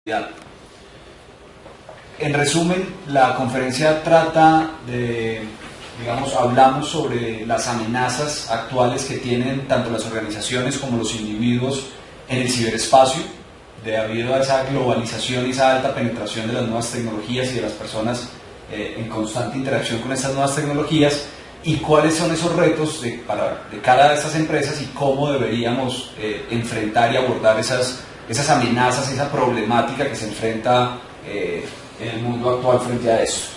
En resumen, la conferencia trata de, hablamos sobre las amenazas actuales que tienen tanto las organizaciones como los individuos en el ciberespacio, debido a esa globalización y esa alta penetración de las nuevas tecnologías y de las personas en constante interacción con estas nuevas tecnologías, y cuáles son esos retos de cara a estas empresas y cómo deberíamos enfrentar y abordar esas amenazas, esa problemática que se enfrenta en el mundo actual frente a eso.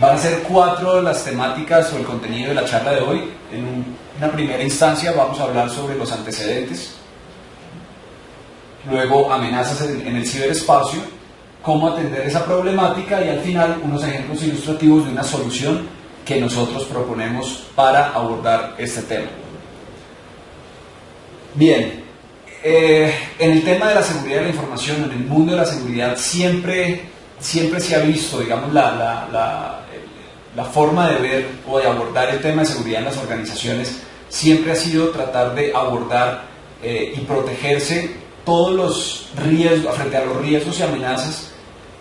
Van a ser 4 de las temáticas o el contenido de la charla de hoy. En una primera instancia vamos a hablar sobre los antecedentes, luego amenazas en el ciberespacio, cómo atender esa problemática y al final unos ejemplos ilustrativos de una solución que nosotros proponemos para abordar este tema. Bien. En el tema de la seguridad de la información, en el mundo de la seguridad, siempre se ha visto, digamos, la forma de ver o de abordar el tema de seguridad en las organizaciones siempre ha sido tratar de abordar y protegerse todos los riesgos, frente a los riesgos y amenazas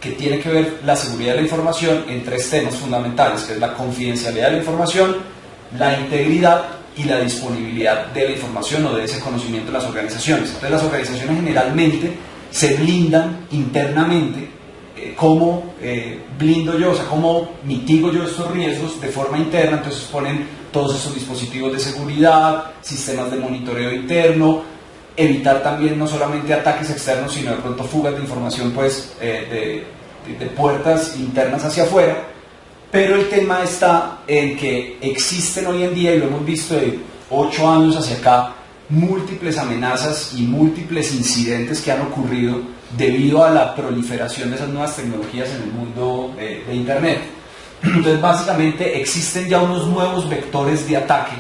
que tiene que ver la seguridad de la información en 3 temas fundamentales, que es la confidencialidad de la información, la integridad y la disponibilidad de la información o de ese conocimiento de las organizaciones. Entonces las organizaciones generalmente se blindan internamente. ¿Cómo blindo yo? O sea, ¿cómo mitigo yo estos riesgos de forma interna? Entonces ponen todos esos dispositivos de seguridad, sistemas de monitoreo interno, evitar también no solamente ataques externos, sino de pronto fugas de información pues, de puertas internas hacia afuera. Pero el tema está en que existen hoy en día, y lo hemos visto de 8 años hacia acá, múltiples amenazas y múltiples incidentes que han ocurrido debido a la proliferación de esas nuevas tecnologías en el mundo de Internet. Entonces, básicamente, existen ya unos nuevos vectores de ataque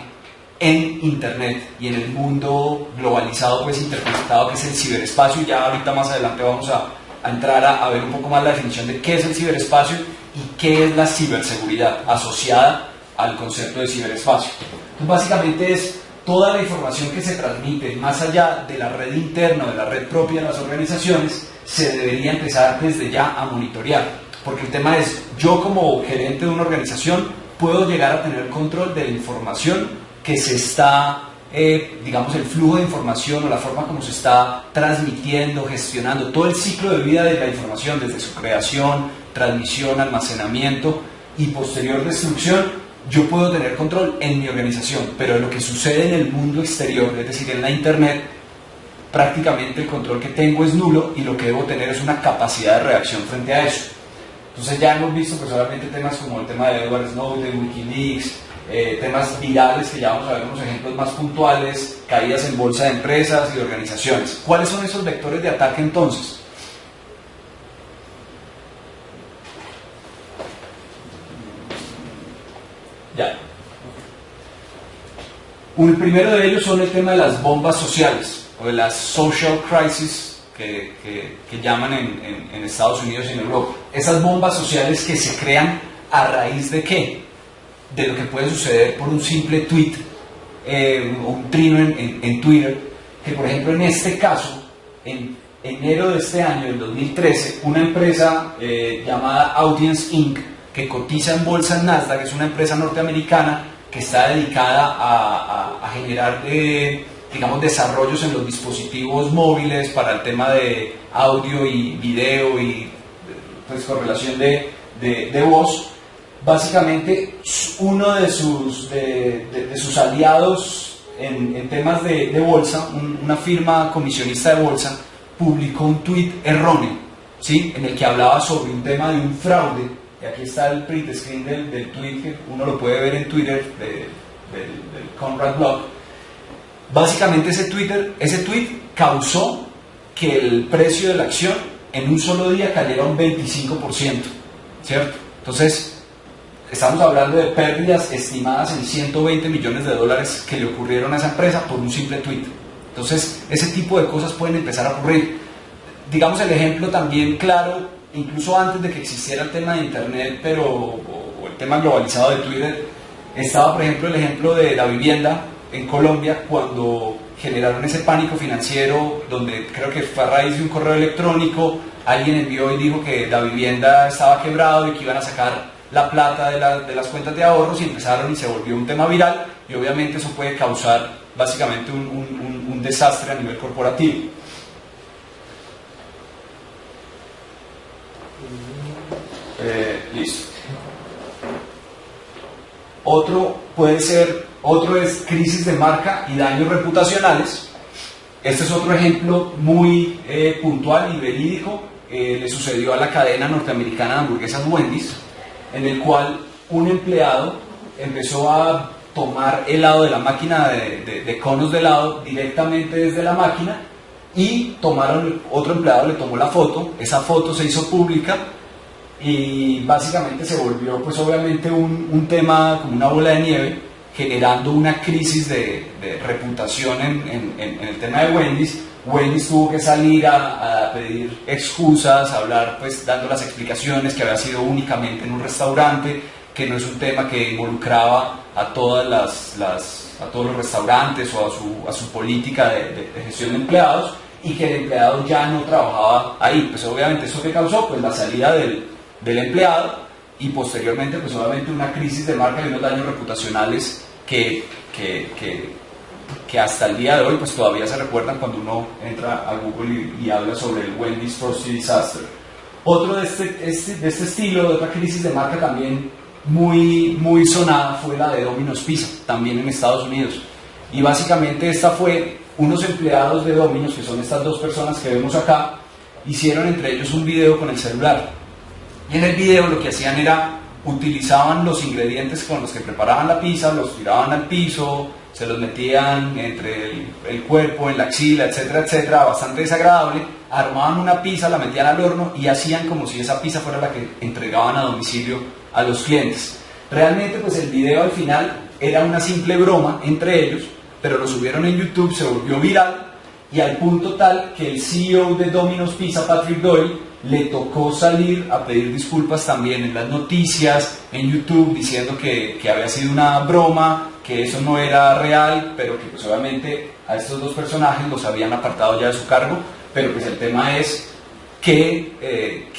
en Internet y en el mundo globalizado, pues interconectado, que es el ciberespacio. Ya ahorita más adelante vamos a entrar a ver un poco más la definición de qué es el ciberespacio y qué es la ciberseguridad asociada al concepto de ciberespacio. Entonces, básicamente es toda la información que se transmite más allá de la red interna, de la red propia de las organizaciones, se debería empezar desde ya a monitorear, porque el tema es, yo como gerente de una organización puedo llegar a tener control de la información que se está, digamos, el flujo de información o la forma como se está transmitiendo, gestionando, todo el ciclo de vida de la información, desde su creación, transmisión, almacenamiento y posterior destrucción. Yo puedo tener control en mi organización, pero de lo que sucede en el mundo exterior, es decir, en la Internet, prácticamente el control que tengo es nulo y lo que debo tener es una capacidad de reacción frente a eso. Entonces ya hemos visto personalmente temas como el tema de Edward Snowden, Wikileaks, temas virales que ya vamos a ver unos ejemplos más puntuales, caídas en bolsa de empresas y de organizaciones. ¿Cuáles son esos vectores de ataque entonces? Ya. El primero de ellos son el tema de las bombas sociales o de las social crises que llaman en Estados Unidos y en Europa. Esas bombas sociales que se crean a raíz de ¿qué? De lo que puede suceder por un simple tweet o un trino en Twitter, que por ejemplo en este caso, en enero de este año, del 2013, una empresa llamada Audience Inc., que cotiza en bolsa en Nasdaq, es una empresa norteamericana que está dedicada a generar, digamos, desarrollos en los dispositivos móviles para el tema de audio y video y pues correlación de voz. Básicamente, uno de sus aliados en temas de bolsa, una firma comisionista de bolsa, publicó un tweet erróneo, ¿sí? En el que hablaba sobre un tema de un fraude. Y aquí está el print screen del tweet, que uno lo puede ver en Twitter, del Conrad Blog. Básicamente ese tweet causó que el precio de la acción en un solo día cayera un 25%, ¿cierto? Entonces, estamos hablando de pérdidas estimadas en $120 millones que le ocurrieron a esa empresa por un simple tweet. Entonces, ese tipo de cosas pueden empezar a ocurrir. Digamos el ejemplo también claro, incluso antes de que existiera el tema de Internet, o el tema globalizado de Twitter, estaba por ejemplo el ejemplo de la vivienda en Colombia, cuando generaron ese pánico financiero, donde creo que fue a raíz de un correo electrónico, alguien envió y dijo que la vivienda estaba quebrado y que iban a sacar la plata de las cuentas de ahorros, y empezaron y se volvió un tema viral, y obviamente eso puede causar básicamente un desastre a nivel corporativo. Listo. Otro es crisis de marca y daños reputacionales. Este es otro ejemplo muy puntual y verídico. Le sucedió a la cadena norteamericana de hamburguesas Wendy's, en el cual un empleado empezó a tomar helado de la máquina de conos de helado directamente desde la máquina, y otro empleado le tomó la foto, esa foto se hizo pública y básicamente se volvió pues obviamente un tema como una bola de nieve, generando una crisis de reputación en el tema de Wendy's. Wendy's tuvo que salir a pedir excusas, a hablar pues dando las explicaciones que había sido únicamente en un restaurante, que no es un tema que involucraba a todos los restaurantes o a su política de gestión de empleados, y que el empleado ya no trabajaba ahí. Pues obviamente eso que causó pues la salida del empleado, y posteriormente pues obviamente una crisis de marca y unos daños reputacionales que hasta el día de hoy pues todavía se recuerdan cuando uno entra a Google y habla sobre el Wendy's Frosty Disaster. Otro de este estilo, de otra crisis de marca también muy sonada, fue la de Domino's Pizza, también en Estados Unidos. Y básicamente esta fue unos empleados de Domino's, que son estas dos personas que vemos acá, hicieron entre ellos un video con el celular. Y en el video lo que hacían era, utilizaban los ingredientes con los que preparaban la pizza, los tiraban al piso, se los metían entre el cuerpo, en la axila, etcétera, etcétera, bastante desagradable. Armaban una pizza, la metían al horno y hacían como si esa pizza fuera la que entregaban a domicilio a los clientes. Realmente pues el video al final era una simple broma entre ellos, pero lo subieron en YouTube, se volvió viral, y al punto tal que el CEO de Domino's Pizza, Patrick Doyle, le tocó salir a pedir disculpas también en las noticias, en YouTube, diciendo que había sido una broma, que eso no era real, pero que pues obviamente a estos dos personajes los habían apartado ya de su cargo. Pero pues el tema es qué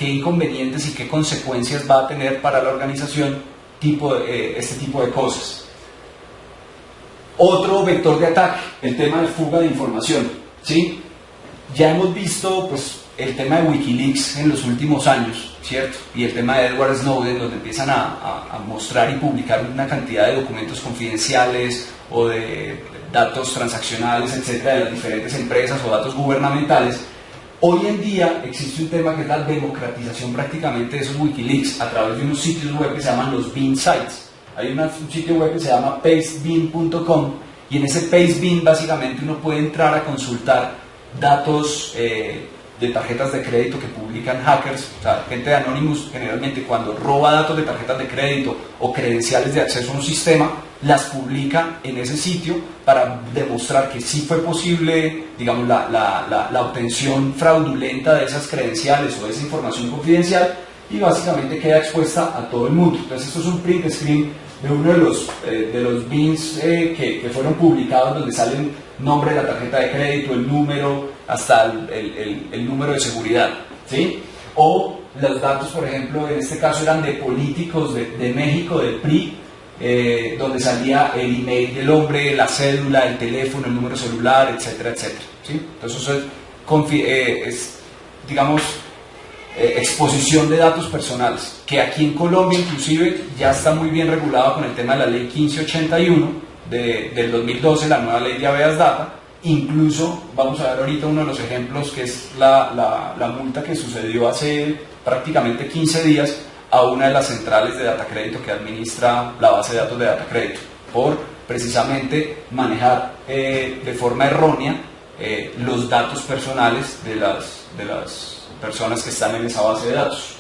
inconvenientes y qué consecuencias va a tener para la organización este tipo de cosas. Otro vector de ataque, el tema de fuga de información, ¿sí? Ya hemos visto pues el tema de Wikileaks en los últimos años, ¿cierto? Y el tema de Edward Snowden, donde empiezan a mostrar y publicar una cantidad de documentos confidenciales o de datos transaccionales, etcétera, de las diferentes empresas o datos gubernamentales. Hoy en día existe un tema que es la democratización prácticamente de esos Wikileaks a través de unos sitios web que se llaman los Bean Sites. Hay un sitio web que se llama pastebean.com, y en ese Pastebean básicamente uno puede entrar a consultar datos de tarjetas de crédito que publican hackers, o sea, gente de Anonymous. Generalmente cuando roba datos de tarjetas de crédito o credenciales de acceso a un sistema, las publica en ese sitio para demostrar que sí fue posible, digamos, la obtención fraudulenta de esas credenciales o de esa información confidencial, y básicamente queda expuesta a todo el mundo. Entonces esto es un print screen de uno de los bins que fueron publicados, donde sale el nombre de la tarjeta de crédito, el número, hasta el número de seguridad, ¿sí? O los datos, por ejemplo, en este caso eran de políticos de México, del PRI, donde salía el email del hombre, la cédula, el teléfono, el número celular, etcétera, etcétera, ¿sí? Entonces eso es digamos, exposición de datos personales, que aquí en Colombia inclusive ya está muy bien regulado con el tema de la ley 1581 del 2012, la nueva ley de habeas data. Incluso vamos a ver ahorita uno de los ejemplos, que es la multa que sucedió hace prácticamente 15 días a una de las centrales de data crédito que administra la base de datos de data crédito, por precisamente manejar de forma errónea los datos personales de las personas que están en esa base de datos.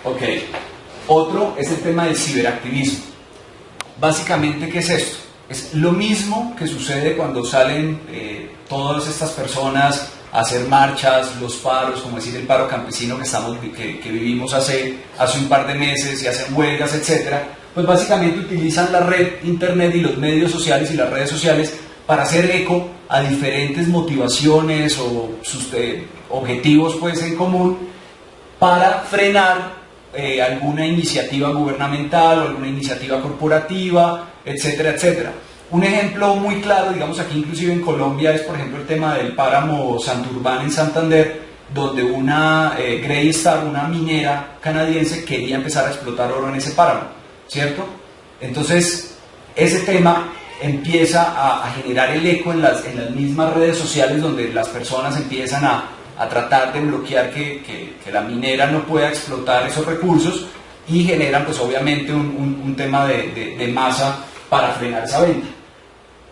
Ok, otro es el tema del ciberactivismo. Básicamente, ¿qué es esto? Es lo mismo que sucede cuando salen todas estas personas hacer marchas, los paros, como decir el paro campesino que vivimos hace un par de meses, y hacen huelgas, etcétera, pues básicamente utilizan la red, internet y los medios sociales y las redes sociales para hacer eco a diferentes motivaciones o sus objetivos pues en común, para frenar alguna iniciativa gubernamental o alguna iniciativa corporativa, etcétera, etcétera. Un ejemplo muy claro, digamos aquí inclusive en Colombia, es por ejemplo el tema del páramo Santurbán en Santander, donde una Greystar, una minera canadiense, quería empezar a explotar oro en ese páramo, ¿cierto? Entonces, ese tema empieza a generar el eco en las mismas redes sociales, donde las personas empiezan a tratar de bloquear que la minera no pueda explotar esos recursos, y generan pues obviamente un tema de masa para frenar esa venta.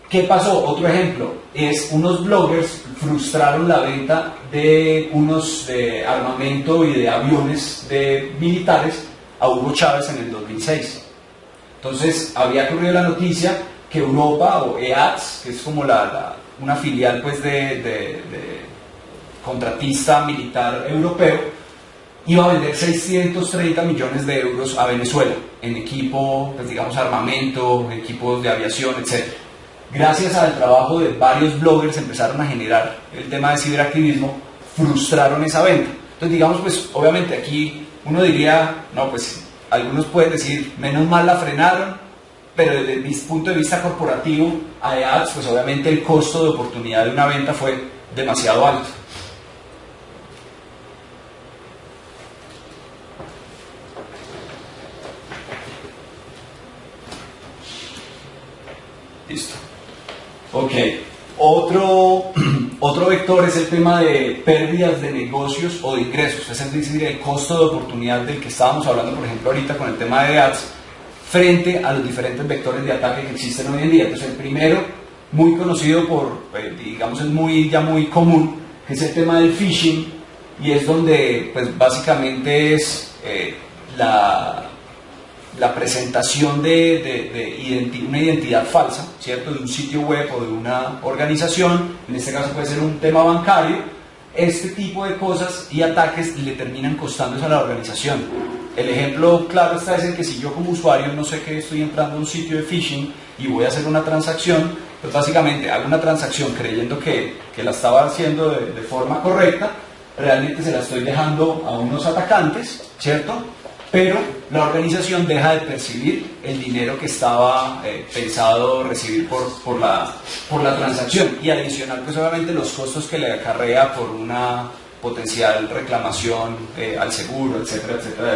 ¿Qué pasó? Otro ejemplo es unos bloggers frustraron la venta de unos de armamento y de aviones militares a Hugo Chávez en el 2006. Entonces había ocurrido la noticia que Europa, o EADS, que es como una filial pues de contratista militar europeo, iba a vender 630 millones de euros a Venezuela en equipo, pues digamos armamento, equipos de aviación, etc. Gracias al trabajo de varios bloggers empezaron a generar el tema de ciberactivismo, frustraron esa venta. Entonces digamos pues obviamente aquí uno diría, no pues algunos pueden decir, menos mal la frenaron, pero desde mi punto de vista corporativo, a EADS, pues obviamente el costo de oportunidad de una venta fue demasiado alto. Listo. Ok. Otro vector es el tema de pérdidas de negocios o de ingresos, es decir, el costo de oportunidad del que estábamos hablando, por ejemplo, ahorita con el tema de ads, frente a los diferentes vectores de ataque que existen hoy en día. Entonces, el primero, muy conocido digamos, es ya muy común, que es el tema del phishing, y es donde, pues, básicamente es la presentación de una identidad falsa, ¿cierto? De un sitio web o de una organización, en este caso puede ser un tema bancario. Este tipo de cosas y ataques le terminan costando a la organización. El ejemplo claro está es en que si yo como usuario no sé que estoy entrando a un sitio de phishing y voy a hacer una transacción, pues básicamente hago una transacción creyendo que la estaba haciendo de forma correcta, realmente se la estoy dejando a unos atacantes, ¿cierto? Pero la organización deja de percibir el dinero que estaba pensado recibir por la transacción, y adicional pues obviamente los costos que le acarrea por una potencial reclamación al seguro, etcétera, etcétera,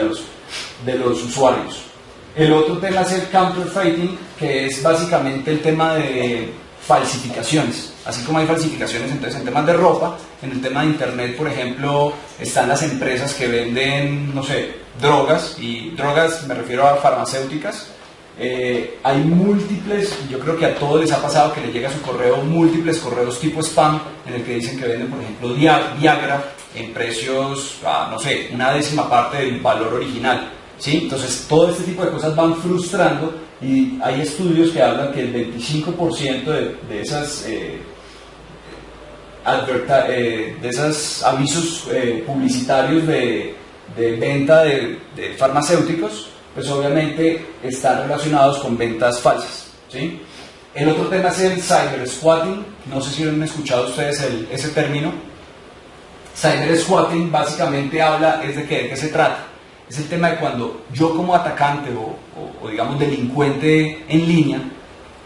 de los usuarios. El otro tema es el counterfeiting, que es básicamente el tema de falsificaciones. Así como hay falsificaciones entonces en temas de ropa, en el tema de internet, por ejemplo, están las empresas que venden, no sé, drogas, y drogas me refiero a farmacéuticas. Hay múltiples, yo creo que a todos les ha pasado que les llega a su correo múltiples correos tipo spam, en el que dicen que venden, por ejemplo, Viagra en precios, no sé, una décima parte del valor original, ¿sí? Entonces todo este tipo de cosas van frustrando, y hay estudios que hablan que el 25% de esos avisos publicitarios de venta de farmacéuticos, pues obviamente están relacionados con ventas falsas, ¿sí? El otro tema es el cyber squatting. No sé si han escuchado ustedes ese término. Cyber squatting básicamente es de qué se trata. Es el tema de cuando yo como atacante o digamos delincuente en línea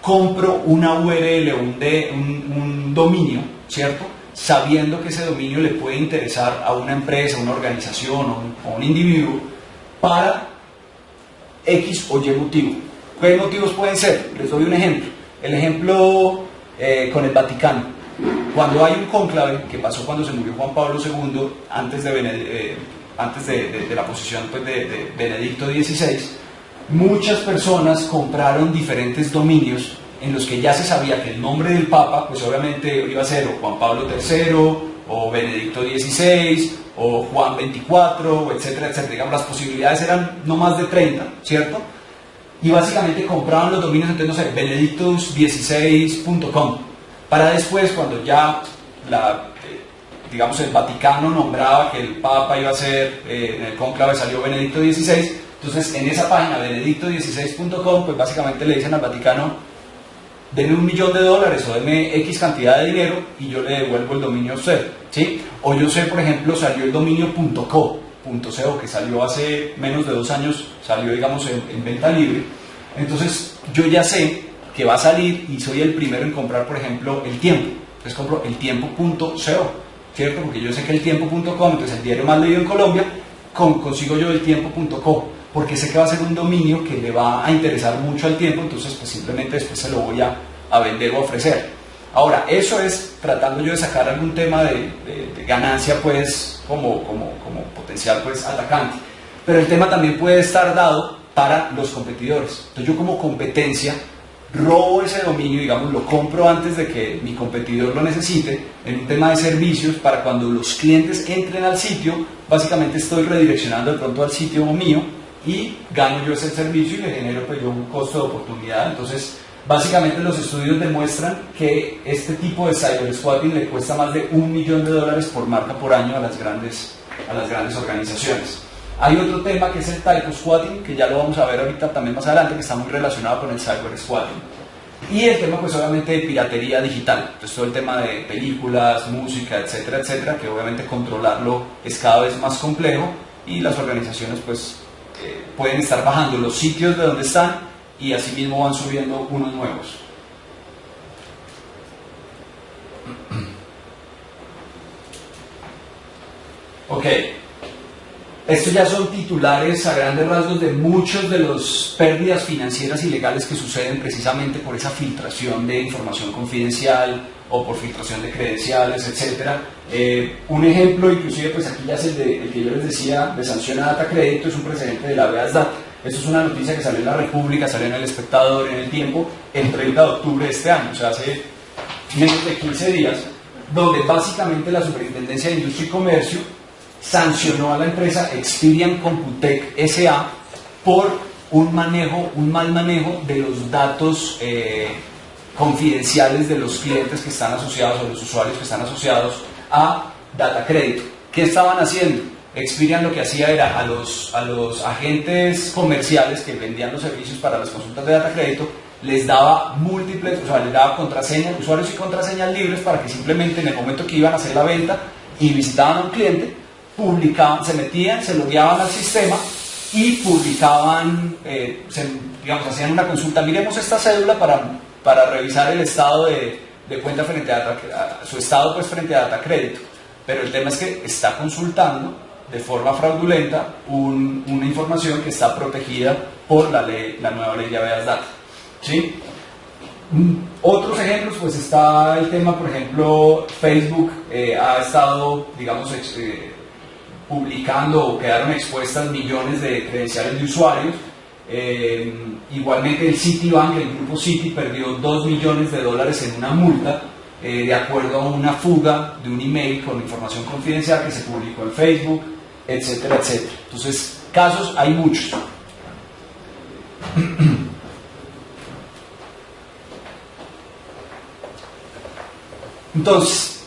compro una URL o un dominio, ¿cierto? Sabiendo que ese dominio le puede interesar a una empresa, a una organización o a un individuo para X o Y motivo. ¿Qué motivos pueden ser? Les doy un ejemplo. El ejemplo con el Vaticano. Cuando hay un cónclave, que pasó cuando se murió Juan Pablo II, antes de la posesión pues, de Benedicto XVI, muchas personas compraron diferentes dominios en los que ya se sabía que el nombre del Papa, pues obviamente iba a ser o Juan Pablo III, o Benedicto XVI, o Juan XXIV, etcétera, etcétera. Digamos, las posibilidades eran no más de 30, ¿cierto? Y básicamente compraban los dominios, entonces, no sé, benedictus16.com, para después, cuando ya digamos, el Vaticano nombraba que el Papa iba a ser, en el cónclave salió Benedicto XVI. Entonces, en esa página, benedicto16.com, pues básicamente le dicen al Vaticano: deme $1.000.000 o deme X cantidad de dinero y yo le devuelvo el dominio a usted, ¿sí? O yo sé, por ejemplo, salió el dominio .co, que salió hace menos de 2 años, salió, digamos, en venta libre. Entonces, yo ya sé que va a salir y soy el primero en comprar, por ejemplo, El Tiempo. Entonces compro eltiempo.co, ¿cierto? Porque yo sé que eltiempo.com, entonces el diario más leído en Colombia, consigo yo eltiempo.co, porque sé que va a ser un dominio que le va a interesar mucho al tiempo, entonces pues simplemente después se lo voy a vender o ofrecer. Ahora, eso es tratando yo de sacar algún tema de ganancia, pues, como potencial, pues, atacante. Pero el tema también puede estar dado para los competidores. Entonces yo, como competencia, robo ese dominio, digamos, lo compro antes de que mi competidor lo necesite, en un tema de servicios, para cuando los clientes entren al sitio, básicamente estoy redireccionando de pronto al sitio mío y gano yo ese servicio y le genero, pues, yo un costo de oportunidad. Entonces, básicamente los estudios demuestran que este tipo de cybersquatting le cuesta más de $1 millón por marca por año a las grandes organizaciones. Hay otro tema que es el typo-squatting, que ya lo vamos a ver ahorita también más adelante, que está muy relacionado con el cyber-squatting. Y el tema, pues, obviamente, de piratería digital. Entonces, todo el tema de películas, música, etcétera, etcétera, que obviamente controlarlo es cada vez más complejo y las organizaciones, pues, pueden estar bajando los sitios de donde están y asimismo van subiendo unos nuevos. Ok. Estos ya son titulares a grandes rasgos de muchos de las pérdidas financieras ilegales que suceden precisamente por esa filtración de información confidencial o por filtración de credenciales, etc. Un ejemplo, inclusive, pues aquí ya es el que yo les decía, de sanción a Data Crédito, es un precedente de la Habeas Data. Esto es una noticia que salió en La República, salió en El Espectador, en El Tiempo, el 30 de octubre de este año, o sea, hace menos de 15 días, donde básicamente la Superintendencia de Industria y Comercio sancionó a la empresa Experian Computec S.A. por un mal manejo de los datos confidenciales de los clientes que están asociados, o los usuarios que están asociados a Data Crédito. ¿Qué estaban haciendo? Experian lo que hacía era a los agentes comerciales que vendían los servicios para las consultas de Data Crédito, les daba múltiples, o sea, les daba contraseñas, usuarios y contraseñas libres, para que simplemente en el momento que iban a hacer la venta y visitaban a un cliente, publicaban, se metían, se logueaban al sistema y publicaban, digamos, hacían una consulta: miremos esta cédula para revisar el estado de cuenta frente a su estado, pues, frente a Data Crédito. Pero el tema es que está consultando de forma fraudulenta una información que está protegida por la nueva ley de Habeas Data, ¿sí? Otros ejemplos, pues, está el tema, por ejemplo, Facebook ha estado, digamos, publicando, o quedaron expuestas millones de credenciales de usuarios. Igualmente el Citibank, el grupo Citi, perdió $2 millones en una multa, de acuerdo a una fuga de un email con información confidencial que se publicó en Facebook, etcétera, etcétera. Entonces, casos hay muchos. Entonces,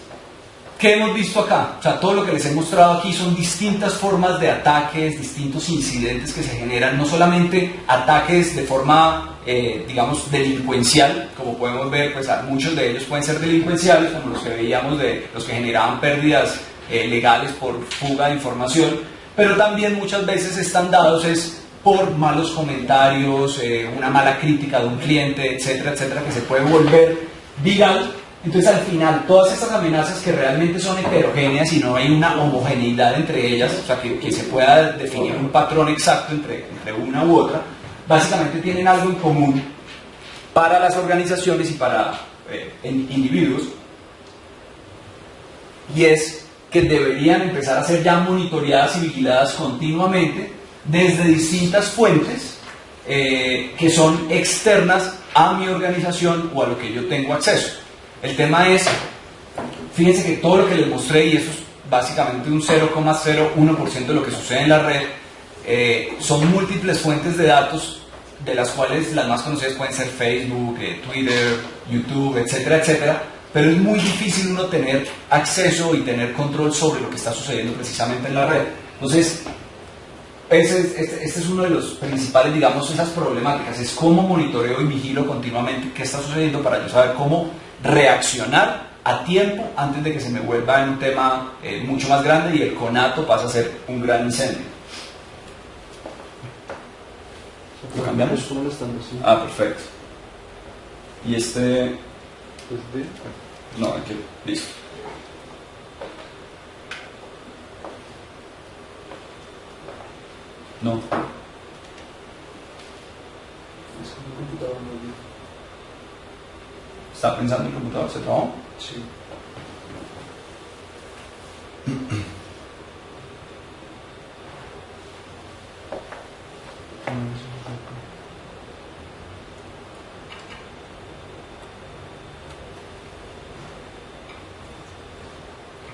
¿qué hemos visto acá? O sea, todo lo que les he mostrado aquí son distintas formas de ataques, distintos incidentes que se generan, no solamente ataques de forma, digamos, delincuencial, como podemos ver, pues muchos de ellos pueden ser delincuenciales, como los que veíamos, de los que generaban pérdidas legales por fuga de información, pero también muchas veces están dados por malos comentarios, una mala crítica de un cliente, etcétera, etcétera, que se puede volver viral. Entonces, al final, todas estas amenazas, que realmente son heterogéneas y no hay una homogeneidad entre ellas, o sea, que se pueda definir un patrón exacto entre una u otra, básicamente tienen algo en común para las organizaciones y para individuos, y es que deberían empezar a ser ya monitoreadas y vigiladas continuamente desde distintas fuentes que son externas a mi organización o a lo que yo tengo acceso. El tema es, fíjense que todo lo que les mostré, y eso es básicamente un 0,01% de lo que sucede en la red, son múltiples fuentes de datos, de las cuales las más conocidas pueden ser Facebook, Twitter, YouTube, etcétera, etcétera, pero es muy difícil uno tener acceso y tener control sobre lo que está sucediendo precisamente en la red. Entonces, este es uno de los principales, digamos, esas problemáticas, es cómo monitoreo y vigilo continuamente qué está sucediendo para yo saber cómo reaccionar a tiempo antes de que se me vuelva en un tema mucho más grande y el conato pasa a ser un gran incendio. ¿Lo cambiamos? Ah, perfecto. Y este... No, aquí, listo. No. ¿Está pensando en el computador? ¿Se trabó? Sí.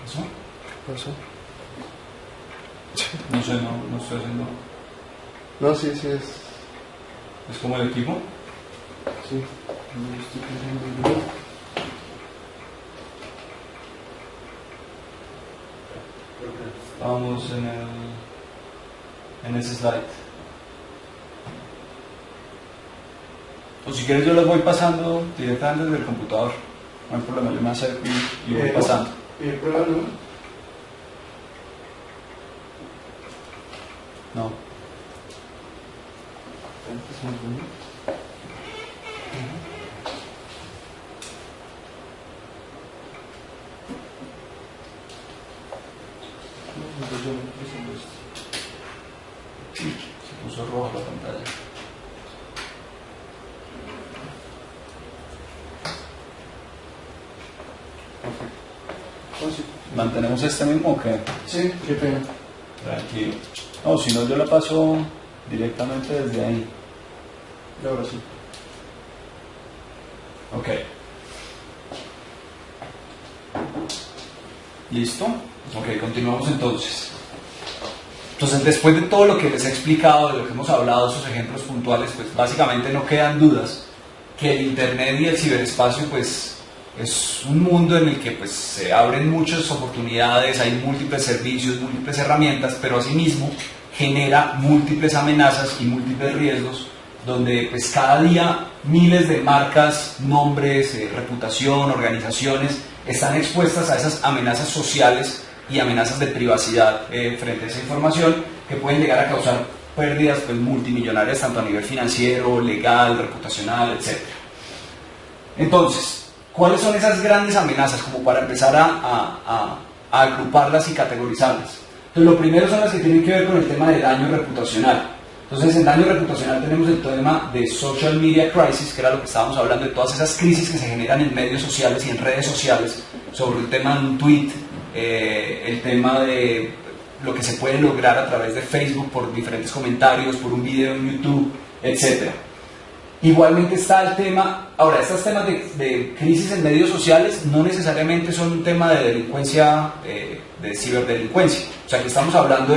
¿Eso? ¿Pasó? No sé, no estoy haciendo... No, sí, es. ¿Es como el equipo? Sí. No estoy pensando. Vamos en ese slide. O si quieres yo los voy pasando directamente desde el computador. No hay problema, yo me acerco y voy pasando. Prueba, ¿no? No. Se puso roja la pantalla. ¿Mantenemos este mismo o qué? Sí, qué pena. Tranquilo. No, si no yo la paso directamente desde ahí. Y ahora sí. Ok. ¿Listo? Ok, continuamos entonces. Entonces, después de todo lo que les he explicado, de lo que hemos hablado, esos ejemplos puntuales, pues básicamente no quedan dudas que el Internet y el ciberespacio, pues, es un mundo en el que pues, se abren muchas oportunidades, hay múltiples servicios, múltiples herramientas, pero asimismo genera múltiples amenazas y múltiples riesgos, donde pues cada día miles de marcas, nombres, reputación, organizaciones están expuestas a esas amenazas sociales y amenazas de privacidad frente a esa información que pueden llegar a causar pérdidas pues, multimillonarias tanto a nivel financiero, legal, reputacional, etc. Entonces, ¿cuáles son esas grandes amenazas como para empezar a agruparlas y categorizarlas? Entonces, lo primero son las que tienen que ver con el tema de daño reputacional. Entonces, en daño reputacional tenemos el tema de social media crisis, que era lo que estábamos hablando, de todas esas crisis que se generan en medios sociales y en redes sociales, sobre el tema de un tweet, el tema de lo que se puede lograr a través de Facebook por diferentes comentarios, por un video en YouTube, etc. Igualmente está el tema, ahora estos temas de crisis en medios sociales no necesariamente son un tema de delincuencia, de ciberdelincuencia. O sea, que estamos hablando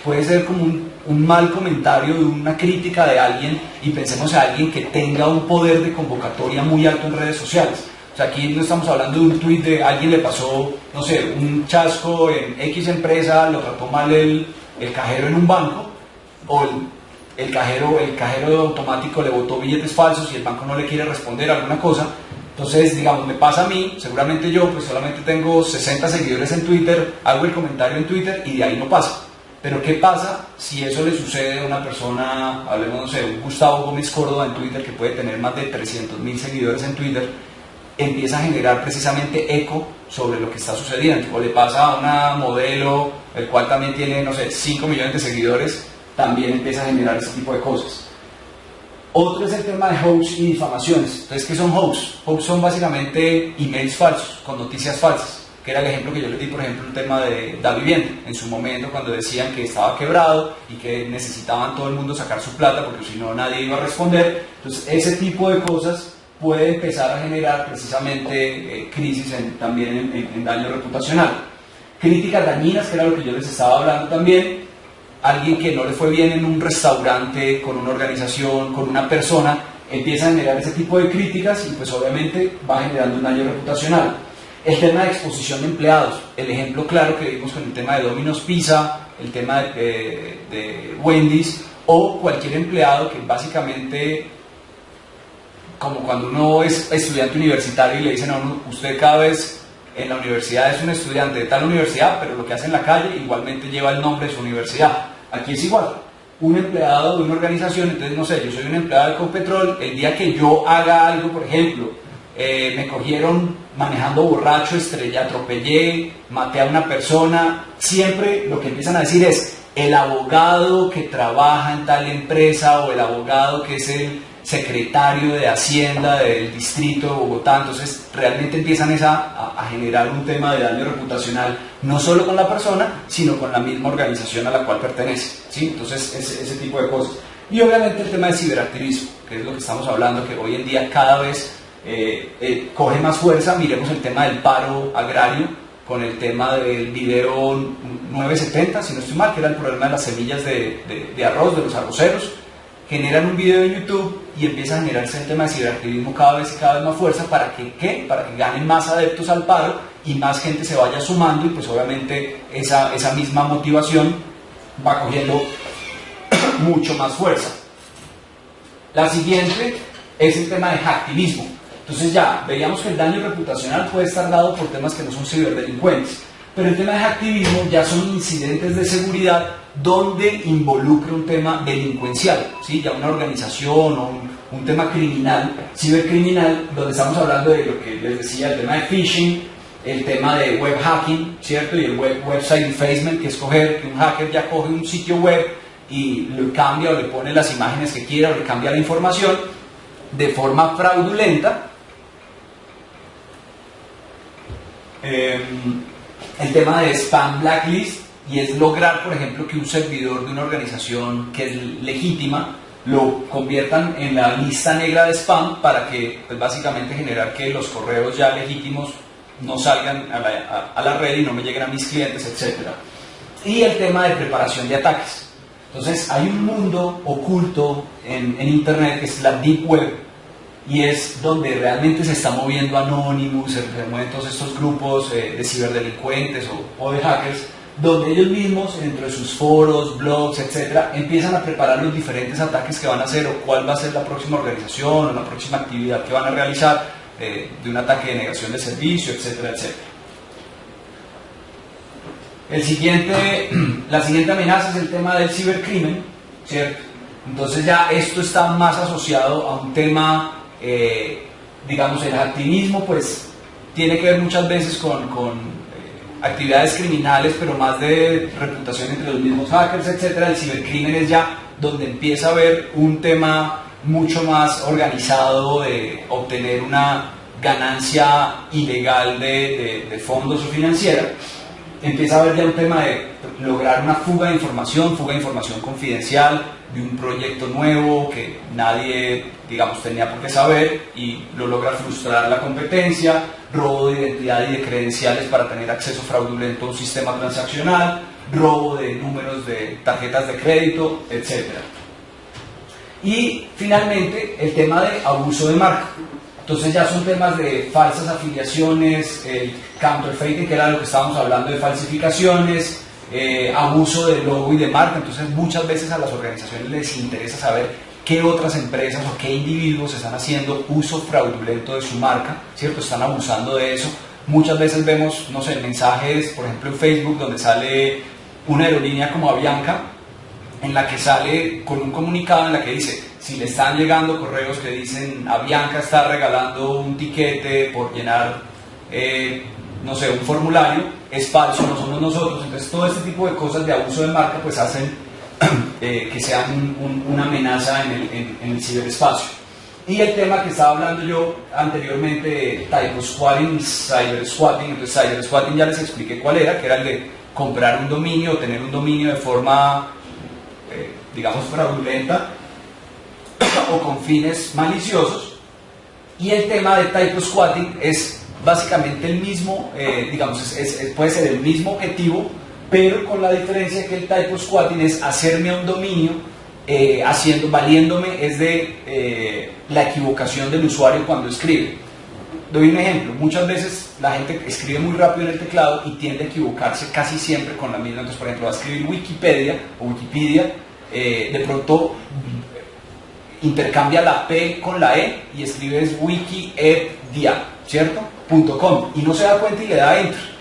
puede ser como un mal comentario, de una crítica de alguien, y pensemos en alguien que tenga un poder de convocatoria muy alto en redes sociales. O sea, aquí no estamos hablando de un tuit de alguien le pasó, no sé, un chasco en X empresa, lo trató mal el cajero en un banco, o el cajero automático le botó billetes falsos y el banco no le quiere responder a alguna cosa. Entonces, digamos, me pasa a mí, seguramente yo pues solamente tengo 60 seguidores en Twitter, hago el comentario en Twitter y de ahí no pasa. Pero ¿qué pasa si eso le sucede a una persona, hablemos, no sé, un Gustavo Gómez Córdoba en Twitter que puede tener más de 300.000 seguidores en Twitter? Empieza a generar precisamente eco sobre lo que está sucediendo. O le pasa a una modelo, el cual también tiene, no sé, 5 millones de seguidores, también empieza a generar ese tipo de cosas. Otro es el tema de hoax y difamaciones. Entonces, ¿qué son hoax? Hoax son básicamente emails falsos, con noticias falsas, que era el ejemplo que yo les di, por ejemplo, el tema de Davivienda, en su momento cuando decían que estaba quebrado y que necesitaban todo el mundo sacar su plata porque si no nadie iba a responder. Entonces, ese tipo de cosas puede empezar a generar precisamente crisis también en daño reputacional. Críticas dañinas, que era lo que yo les estaba hablando también. Alguien que no le fue bien en un restaurante, con una organización, con una persona, empieza a generar ese tipo de críticas y pues obviamente va generando un daño reputacional. El tema de exposición de empleados, el ejemplo claro que vimos con el tema de Domino's Pizza, el tema de Wendy's, o cualquier empleado que básicamente, como cuando uno es estudiante universitario y le dicen a uno, usted cada vez en la universidad es un estudiante de tal universidad, pero lo que hace en la calle igualmente lleva el nombre de su universidad. Aquí es igual, un empleado de una organización, entonces no sé, yo soy un empleado de Ecopetrol, el día que yo haga algo, por ejemplo, me cogieron manejando borracho, atropellé, maté a una persona, siempre lo que empiezan a decir es el abogado que trabaja en tal empresa o el abogado que es el secretario de Hacienda del distrito de Bogotá. Entonces realmente empiezan a generar un tema de daño reputacional, no solo con la persona, sino con la misma organización a la cual pertenece, ¿sí? Entonces ese tipo de cosas. Y obviamente el tema del ciberactivismo, que es lo que estamos hablando, que hoy en día cada vez coge más fuerza. Miremos el tema del paro agrario con el tema del video 970, si no estoy mal, que era el problema de las semillas de arroz, de los arroceros. Generan un video en YouTube y empieza a generarse el tema de ciberactivismo cada vez más fuerza para que ganen más adeptos al paro y más gente se vaya sumando, y pues obviamente esa misma motivación va cogiendo mucho más fuerza. La siguiente es el tema de hacktivismo. Entonces ya veíamos que el daño reputacional puede estar dado por temas que no son ciberdelincuentes, pero el tema de hacktivismo ya son incidentes de seguridad donde involucra un tema delincuencial, ¿sí? Ya una organización o un tema criminal, cibercriminal, donde estamos hablando de lo que les decía, el tema de phishing, el tema de web hacking, ¿cierto? Y el website defacement, que es coger, que un hacker ya coge un sitio web y lo cambia o le pone las imágenes que quiera o le cambia la información de forma fraudulenta. El tema de spam blacklist, y es lograr, por ejemplo, que un servidor de una organización que es legítima lo conviertan en la lista negra de spam para que, pues, básicamente generar que los correos ya legítimos no salgan a la red y no me lleguen a mis clientes, etc. Y el tema de preparación de ataques. Entonces hay un mundo oculto en Internet que es la Deep Web, y es donde realmente se está moviendo Anonymous, se mueven todos estos grupos de ciberdelincuentes o de hackers, donde ellos mismos, dentro de sus foros, blogs, etcétera, empiezan a preparar los diferentes ataques que van a hacer o cuál va a ser la próxima organización o la próxima actividad que van a realizar, de un ataque de negación de servicio, etcétera, etcétera. La siguiente amenaza es el tema del cibercrimen, ¿cierto? Entonces ya esto está más asociado a un tema, digamos, el activismo pues tiene que ver muchas veces con actividades criminales, pero más de reputación entre los mismos hackers, etcétera. El cibercrimen es ya donde empieza a haber un tema mucho más organizado de obtener una ganancia ilegal de fondos o financiera. Empieza a haber ya un tema de lograr una fuga de información confidencial de un proyecto nuevo que nadie, digamos, tenía por qué saber, y lo logra frustrar la competencia, robo de identidad y de credenciales para tener acceso fraudulento a un sistema transaccional, robo de números de tarjetas de crédito, etc. Y finalmente el tema de abuso de marca. Entonces ya son temas de falsas afiliaciones, counterfeiting, que era lo que estábamos hablando, de falsificaciones, abuso de logo y de marca. Entonces muchas veces a las organizaciones les interesa saber qué otras empresas o qué individuos están haciendo uso fraudulento de su marca, ¿cierto? Están abusando de eso. Muchas veces vemos, no sé, mensajes, por ejemplo en Facebook, donde sale una aerolínea como Avianca, en la que sale con un comunicado en la que dice: si le están llegando correos que dicen Avianca está regalando un tiquete por llenar, no sé, un formulario, es falso, no somos nosotros. Entonces todo este tipo de cosas de abuso de marca pues hacen que sean una amenaza en el ciberespacio. Y el tema que estaba hablando yo anteriormente, typo-squatting, cyber-squatting. Entonces cyber-squatting ya les expliqué cuál era, que era el de comprar un dominio o tener un dominio de forma, digamos, fraudulenta o con fines maliciosos. Y el tema de typo-squatting es básicamente el mismo, digamos, puede ser el mismo objetivo, pero con la diferencia que el typo-squatting es hacerme un dominio valiéndome es de la equivocación del usuario cuando escribe. Doy un ejemplo, muchas veces la gente escribe muy rápido en el teclado y tiende a equivocarse casi siempre con la misma. Entonces, por ejemplo, va a escribir Wikipedia o Wikipedia, de pronto intercambia la P con la E y escribe Wikipedia, ¿cierto? .com, y no se da cuenta y le da enter.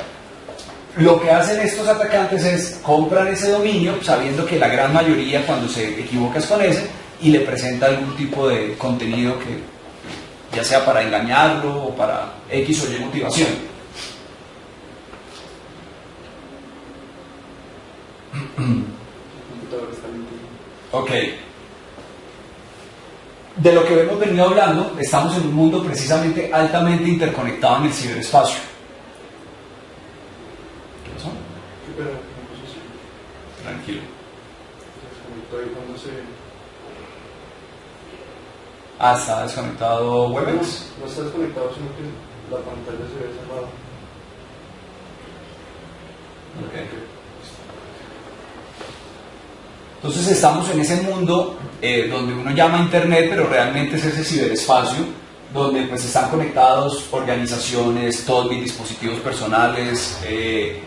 Lo que hacen estos atacantes es comprar ese dominio sabiendo que la gran mayoría cuando se equivoca es con ese y le presenta algún tipo de contenido que ya sea para engañarlo o para X o Y motivación. Ok. De lo que hemos venido hablando, estamos en un mundo precisamente altamente interconectado en el ciberespacio. ¿Qué pasó? Tranquilo. Ah, está desconectado Webex. No está desconectado, sino que la pantalla se ve cerrada. Okay. Entonces estamos en ese mundo donde uno llama internet, pero realmente es ese ciberespacio donde pues están conectados organizaciones, todos mis dispositivos personales,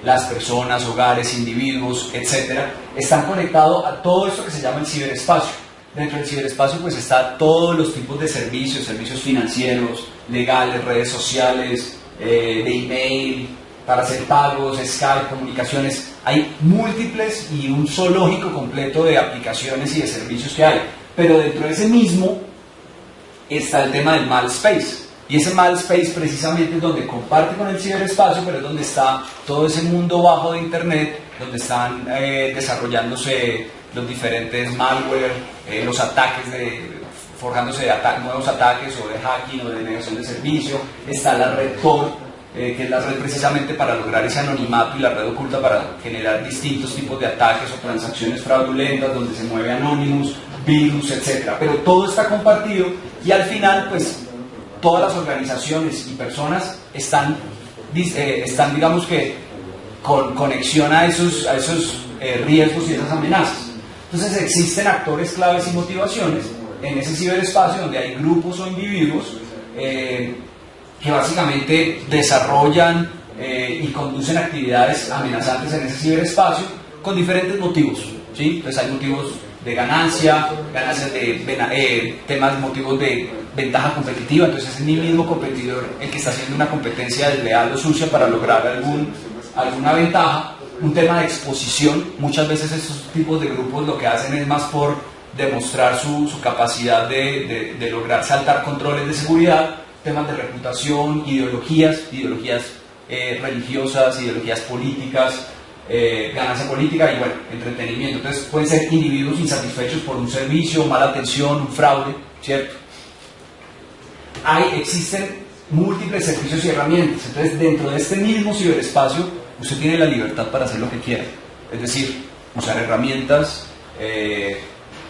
las personas, hogares, individuos, etcétera, están conectados a todo esto que se llama el ciberespacio. Dentro del ciberespacio pues está todos los tipos de servicios financieros, legales, redes sociales, de email, para hacer pagos, Skype, comunicaciones. Hay múltiples y un zoológico completo de aplicaciones y de servicios que hay. Pero dentro de ese mismo está el tema del mal space. Y ese mal space precisamente es donde comparte con el ciberespacio, pero es donde está todo ese mundo bajo de internet, donde están desarrollándose los diferentes malware, los ataques forjándose de nuevos ataques o de hacking o de negación de servicio. Está la red Tor, que es la red precisamente para lograr ese anonimato, y la red oculta para generar distintos tipos de ataques o transacciones fraudulentas donde se mueve Anonymous, virus, etc. Pero todo está compartido y al final pues todas las organizaciones y personas están digamos que con conexión a esos riesgos y esas amenazas. Entonces existen actores claves y motivaciones en ese ciberespacio donde hay grupos o individuos que básicamente desarrollan y conducen actividades amenazantes en ese ciberespacio con diferentes motivos, ¿sí? Entonces hay motivos de ganancias de motivos de ventaja competitiva. Entonces es mi mismo competidor el que está haciendo una competencia desleal o sucia para lograr alguna ventaja. Un tema de exposición, muchas veces estos tipos de grupos lo que hacen es más por demostrar su capacidad de lograr saltar controles de seguridad. Temas de reputación, ideologías religiosas, ideologías políticas, ganancia política y bueno, entretenimiento. Entonces pueden ser individuos insatisfechos por un servicio, mala atención, un fraude, ¿cierto? Existen múltiples servicios y herramientas. Entonces dentro de este mismo ciberespacio usted tiene la libertad para hacer lo que quiera, es decir, usar herramientas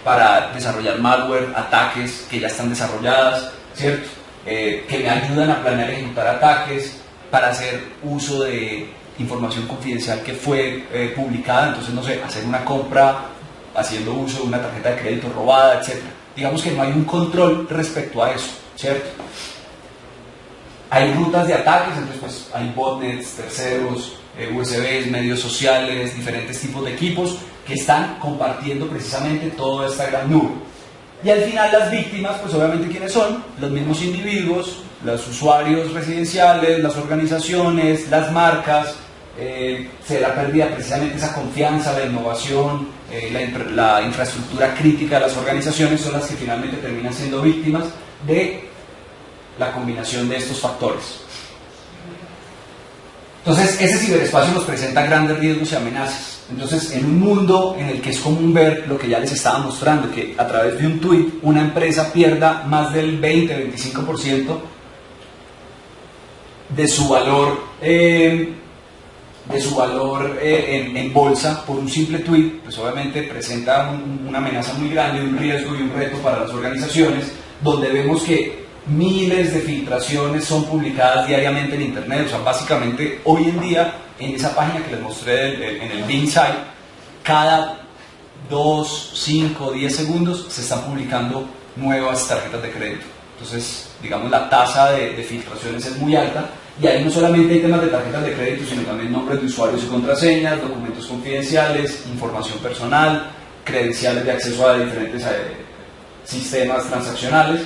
para desarrollar malware, ataques que ya están desarrolladas, ¿cierto? Que me ayudan a planear y ejecutar ataques, para hacer uso de información confidencial que fue publicada. Entonces, no sé, hacer una compra haciendo uso de una tarjeta de crédito robada, etc. Digamos que no hay un control respecto a eso, ¿cierto? Hay rutas de ataques, entonces pues hay botnets, terceros, USBs, medios sociales, diferentes tipos de equipos que están compartiendo precisamente toda esta gran nube. Y al final las víctimas, pues obviamente ¿quiénes son? Los mismos individuos, los usuarios residenciales, las organizaciones, las marcas. Se la pérdida precisamente esa confianza, la innovación, la infraestructura crítica de las organizaciones son las que finalmente terminan siendo víctimas de la combinación de estos factores. Entonces ese ciberespacio nos presenta grandes riesgos y amenazas. Entonces en un mundo en el que es común ver lo que ya les estaba mostrando, que a través de un tweet una empresa pierda más del 20-25% de su valor en bolsa por un simple tweet, pues obviamente presenta una amenaza muy grande, un riesgo y un reto para las organizaciones, donde vemos que miles de filtraciones son publicadas diariamente en internet. O sea, básicamente hoy en día en esa página que les mostré en el Bing Site, cada 2, 5, 10 segundos se están publicando nuevas tarjetas de crédito. Entonces, digamos, la tasa de filtraciones es muy alta, y ahí no solamente hay temas de tarjetas de crédito, sino también nombres de usuarios y contraseñas, documentos confidenciales, información personal, credenciales de acceso a diferentes sistemas transaccionales.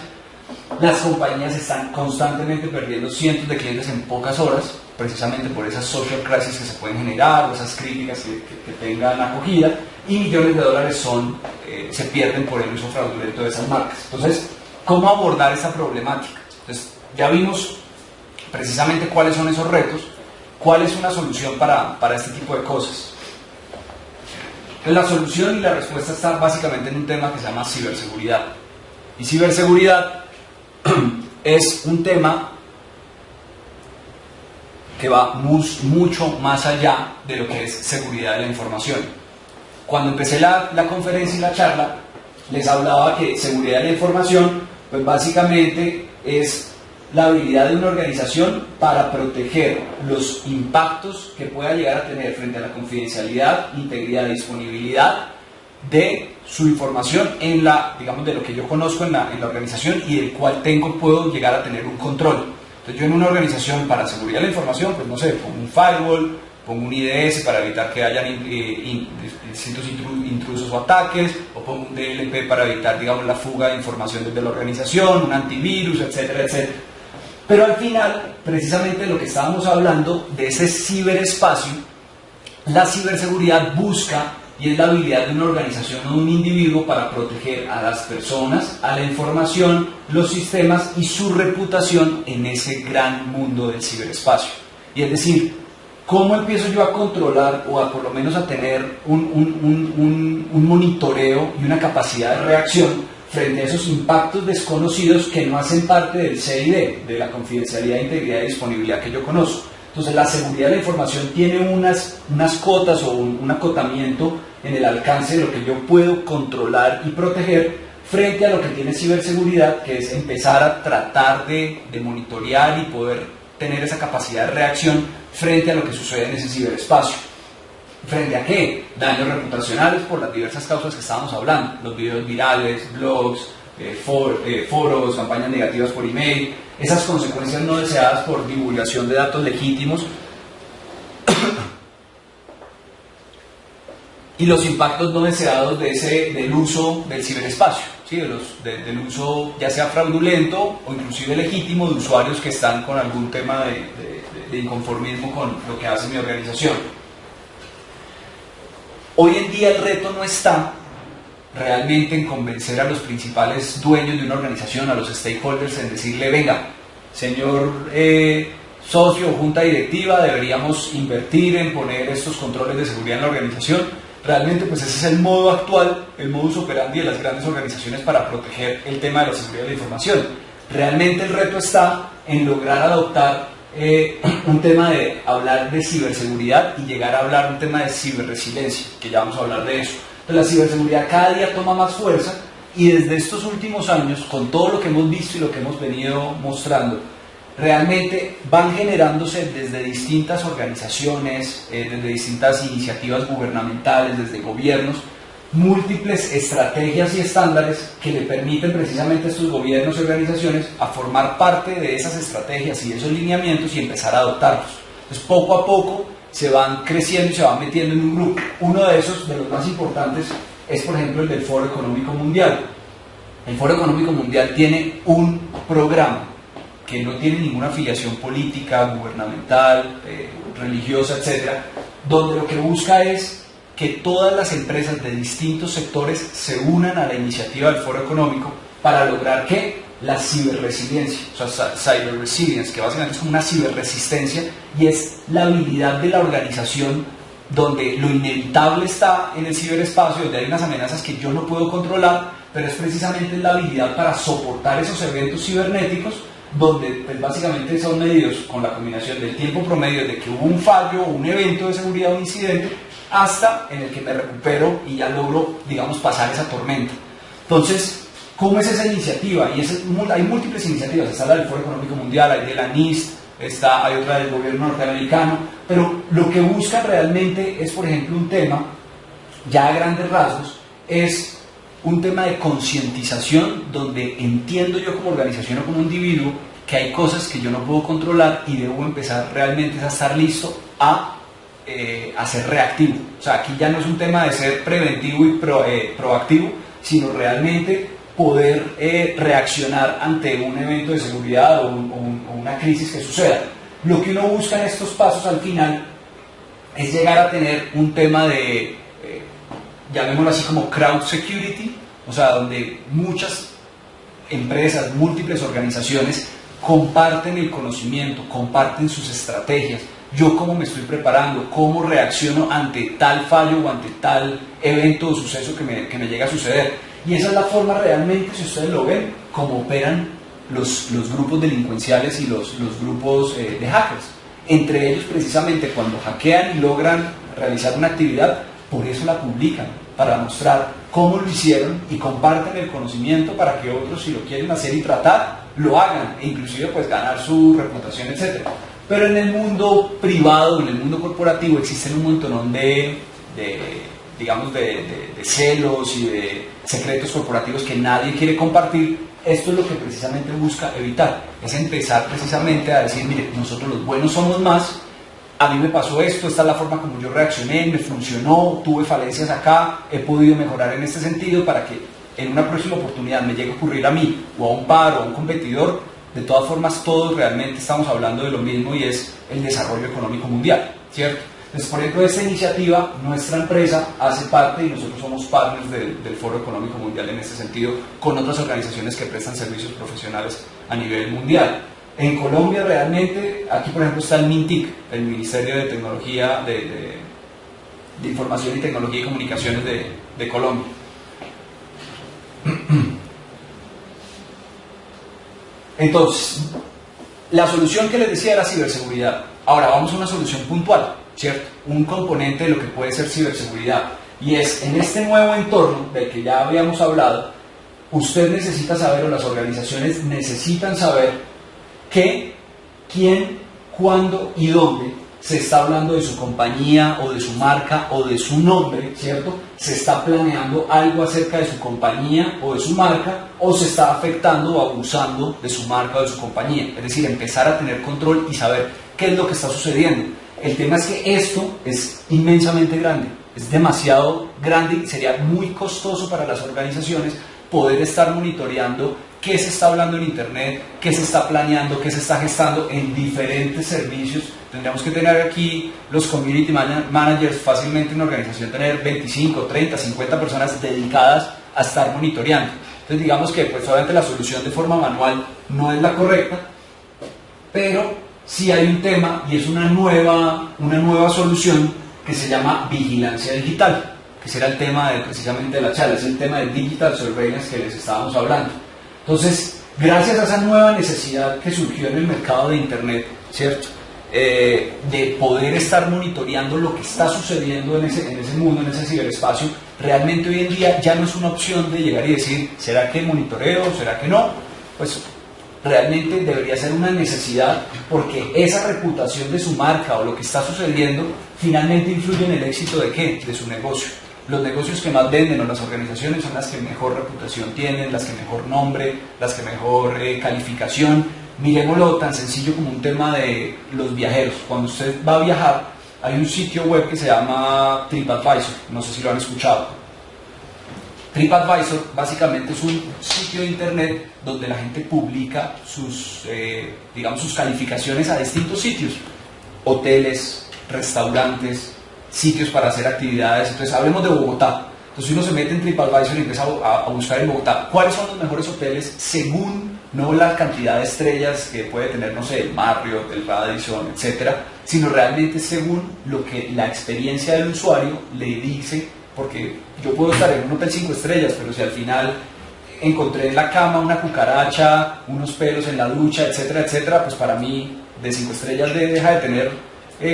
Las compañías están constantemente perdiendo cientos de clientes en pocas horas, precisamente por esas social crisis que se pueden generar, o esas críticas que tengan acogida, y millones de dólares se pierden por el uso fraudulento de esas marcas. Entonces, ¿cómo abordar esa problemática? Entonces, ya vimos precisamente cuáles son esos retos, cuál es una solución para este tipo de cosas. Entonces, la solución y la respuesta está básicamente en un tema que se llama ciberseguridad. Y ciberseguridad es un tema que va mucho más allá de lo que es seguridad de la información. Cuando empecé la conferencia y la charla, les hablaba que seguridad de la información, pues básicamente es la habilidad de una organización para proteger los impactos que pueda llegar a tener frente a la confidencialidad, integridad y disponibilidad de su información digamos, de lo que yo conozco en la organización y del cual puedo llegar a tener un control. Entonces, yo en una organización para seguridad de la información, pues no sé, pongo un firewall, pongo un IDS para evitar que hayan distintos intrusos o ataques, o pongo un DLP para evitar, digamos, la fuga de información desde la organización, un antivirus, etcétera, etcétera. Pero al final, precisamente de lo que estábamos hablando, de ese ciberespacio, la ciberseguridad busca, y es la habilidad de una organización o de un individuo para proteger a las personas, a la información, los sistemas y su reputación en ese gran mundo del ciberespacio. Y es decir, ¿cómo empiezo yo a controlar o a por lo menos a tener un monitoreo y una capacidad de reacción frente a esos impactos desconocidos que no hacen parte del CID, de la confidencialidad, integridad y disponibilidad que yo conozco? Entonces, la seguridad de la información tiene unas cotas o un acotamiento en el alcance de lo que yo puedo controlar y proteger frente a lo que tiene ciberseguridad, que es empezar a tratar de monitorear y poder tener esa capacidad de reacción frente a lo que sucede en ese ciberespacio. ¿Frente a qué? Daños reputacionales por las diversas causas que estábamos hablando, los videos virales, blogs, foros, campañas negativas por email, esas consecuencias no deseadas por divulgación de datos legítimos y los impactos no deseados del uso del ciberespacio, ¿sí? del uso ya sea fraudulento o inclusive legítimo de usuarios que están con algún tema de inconformismo con lo que hace mi organización. Hoy en día el reto no está realmente en convencer a los principales dueños de una organización, a los stakeholders, en decirle, venga, señor socio o junta directiva, deberíamos invertir en poner estos controles de seguridad en la organización. Realmente, pues ese es el modo actual, el modus operandi de las grandes organizaciones para proteger el tema de la seguridad de la información. Realmente el reto está en lograr adoptar un tema de hablar de ciberseguridad y llegar a hablar un tema de ciberresiliencia, que ya vamos a hablar de eso. Entonces, la ciberseguridad cada día toma más fuerza y desde estos últimos años, con todo lo que hemos visto y lo que hemos venido mostrando, realmente van generándose desde distintas organizaciones, desde distintas iniciativas gubernamentales, desde gobiernos, múltiples estrategias y estándares que le permiten precisamente a estos gobiernos y organizaciones a formar parte de esas estrategias y de esos lineamientos y empezar a adoptarlos. Entonces, poco a poco se van creciendo y se van metiendo en un grupo. Uno de esos, de los más importantes, es por ejemplo el del Foro Económico Mundial. El Foro Económico Mundial tiene un programa que no tiene ninguna afiliación política, gubernamental, religiosa, etcétera, donde lo que busca es que todas las empresas de distintos sectores se unan a la iniciativa del Foro Económico para lograr que la ciberresiliencia, o sea, cyber resilience, que básicamente es como una ciberresistencia y es la habilidad de la organización donde lo inevitable está en el ciberespacio, donde hay unas amenazas que yo no puedo controlar, pero es precisamente la habilidad para soportar esos eventos cibernéticos, donde pues, básicamente son medidos con la combinación del tiempo promedio de que hubo un fallo o un evento de seguridad o un incidente, hasta en el que me recupero y ya logro, digamos, pasar esa tormenta. Entonces, ¿cómo es esa iniciativa? Y hay múltiples iniciativas, está la del Foro Económico Mundial, hay de la NIST, hay otra del gobierno norteamericano, pero lo que busca realmente es, por ejemplo, un tema, ya a grandes rasgos, es un tema de concientización donde entiendo yo como organización o como individuo que hay cosas que yo no puedo controlar y debo empezar realmente a estar listo a ser reactivo. O sea, aquí ya no es un tema de ser preventivo y proactivo, sino realmente poder reaccionar ante un evento de seguridad o una crisis que suceda. Lo que uno busca en estos pasos al final es llegar a tener un tema de, llamémoslo así como crowd security, o sea, donde muchas empresas, múltiples organizaciones comparten el conocimiento, comparten sus estrategias. Yo cómo me estoy preparando, cómo reacciono ante tal fallo o ante tal evento o suceso que me llega a suceder. Y esa es la forma realmente, si ustedes lo ven, como operan los grupos delincuenciales y los grupos de hackers. Entre ellos, precisamente, cuando hackean y logran realizar una actividad, por eso la publican, para mostrar cómo lo hicieron y comparten el conocimiento para que otros, si lo quieren hacer y tratar, lo hagan e inclusive pues ganar su reputación, etc. Pero en el mundo privado, en el mundo corporativo, existen un montón de celos y de secretos corporativos que nadie quiere compartir. Esto es lo que precisamente busca evitar, es empezar precisamente a decir, mire, nosotros los buenos somos más, a mí me pasó esto, esta es la forma como yo reaccioné, me funcionó, tuve falencias acá, he podido mejorar en este sentido para que en una próxima oportunidad me llegue a ocurrir a mí o a un par o a un competidor. De todas formas, todos realmente estamos hablando de lo mismo y es el desarrollo económico mundial, ¿cierto? Entonces, por ejemplo, de esta iniciativa, nuestra empresa hace parte y nosotros somos partners del Foro Económico Mundial en este sentido, con otras organizaciones que prestan servicios profesionales a nivel mundial. En Colombia, realmente, aquí por ejemplo está el MINTIC, el Ministerio de Tecnología, de Información y Tecnología y Comunicaciones de Colombia. Entonces, la solución que les decía era ciberseguridad. Ahora vamos a una solución puntual, ¿cierto? Un componente de lo que puede ser ciberseguridad. Y es, en este nuevo entorno del que ya habíamos hablado, usted necesita saber, o las organizaciones necesitan saber qué, quién, cuándo y dónde se está hablando de su compañía o de su marca o de su nombre, ¿cierto? Se está planeando algo acerca de su compañía o de su marca, o se está afectando o abusando de su marca o de su compañía. Es decir, empezar a tener control y saber qué es lo que está sucediendo. El tema es que esto es inmensamente grande, es demasiado grande y sería muy costoso para las organizaciones poder estar monitoreando qué se está hablando en Internet, qué se está planeando, qué se está gestando en diferentes servicios. Tendríamos que tener aquí los community managers, fácilmente en una organización tener 25, 30, 50 personas dedicadas a estar monitoreando. Entonces digamos que pues obviamente la solución de forma manual no es la correcta, pero sí hay un tema y es una nueva solución que se llama vigilancia digital, que será el tema precisamente de la charla, es el tema de digital surveillance que les estábamos hablando. Entonces, gracias a esa nueva necesidad que surgió en el mercado de Internet, ¿cierto? De poder estar monitoreando lo que está sucediendo en ese mundo, en ese ciberespacio, realmente hoy en día ya no es una opción de llegar y decir, ¿será que monitoreo? ¿Será que no? Pues realmente debería ser una necesidad, porque esa reputación de su marca o lo que está sucediendo finalmente influye en el éxito de ¿qué? De su negocio. Los negocios que más venden o las organizaciones son las que mejor reputación tienen, las que mejor nombre, las que mejor calificación. Miremoslo tan sencillo como un tema de los viajeros. Cuando usted va a viajar, hay un sitio web que se llama TripAdvisor, no sé si lo han escuchado. TripAdvisor básicamente es un sitio de internet donde la gente publica sus calificaciones a distintos sitios, hoteles, restaurantes, sitios para hacer actividades. Entonces hablemos de Bogotá. Entonces uno se mete en TripAdvisor y empieza a buscar en Bogotá cuáles son los mejores hoteles según no la cantidad de estrellas que puede tener, no sé, el Marriott, el Radisson, etcétera, sino realmente según lo que la experiencia del usuario le dice, porque yo puedo estar en un hotel 5 estrellas, pero si al final encontré en la cama una cucaracha, unos pelos en la ducha, etcétera, etcétera, pues para mí de 5 estrellas deja de tener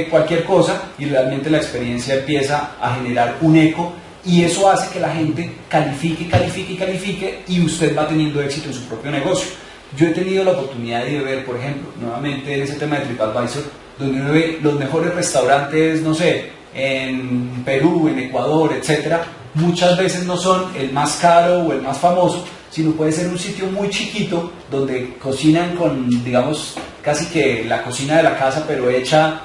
cualquier cosa y realmente la experiencia empieza a generar un eco. Y eso hace que la gente califique y usted va teniendo éxito en su propio negocio. Yo he tenido la oportunidad de ver, por ejemplo, nuevamente en ese tema de TripAdvisor, donde uno ve los mejores restaurantes, no sé, en Perú, en Ecuador, etcétera, muchas veces no son el más caro o el más famoso, sino puede ser un sitio muy chiquito donde cocinan con, digamos, casi que la cocina de la casa, pero hecha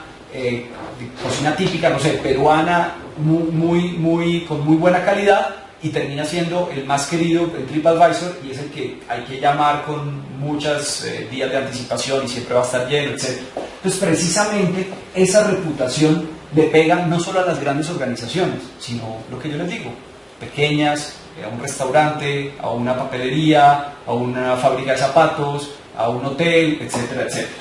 cocina típica, no sé, peruana, con muy buena calidad, y termina siendo el más querido en TripAdvisor, y es el que hay que llamar con muchos días de anticipación y siempre va a estar lleno, etc. Entonces, precisamente esa reputación le pega no solo a las grandes organizaciones, sino lo que yo les digo, pequeñas, a un restaurante, a una papelería, a una fábrica de zapatos, a un hotel, etcétera, etcétera.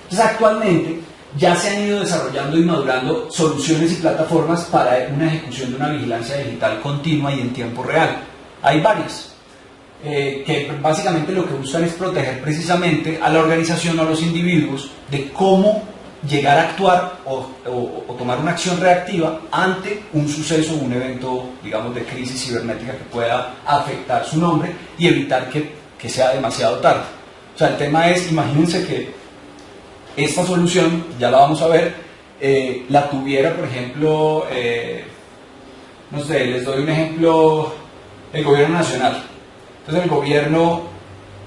Entonces, actualmente ya se han ido desarrollando y madurando soluciones y plataformas para una ejecución de una vigilancia digital continua y en tiempo real. Hay varias, que básicamente lo que buscan es proteger precisamente a la organización o a los individuos de cómo llegar a actuar o tomar una acción reactiva ante un suceso o un evento, digamos, de crisis cibernética que pueda afectar su nombre y evitar que sea demasiado tarde. O sea, el tema es, imagínense que esta solución, ya la vamos a ver, la tuviera, por ejemplo, no sé, les doy un ejemplo, el gobierno nacional. Entonces el gobierno,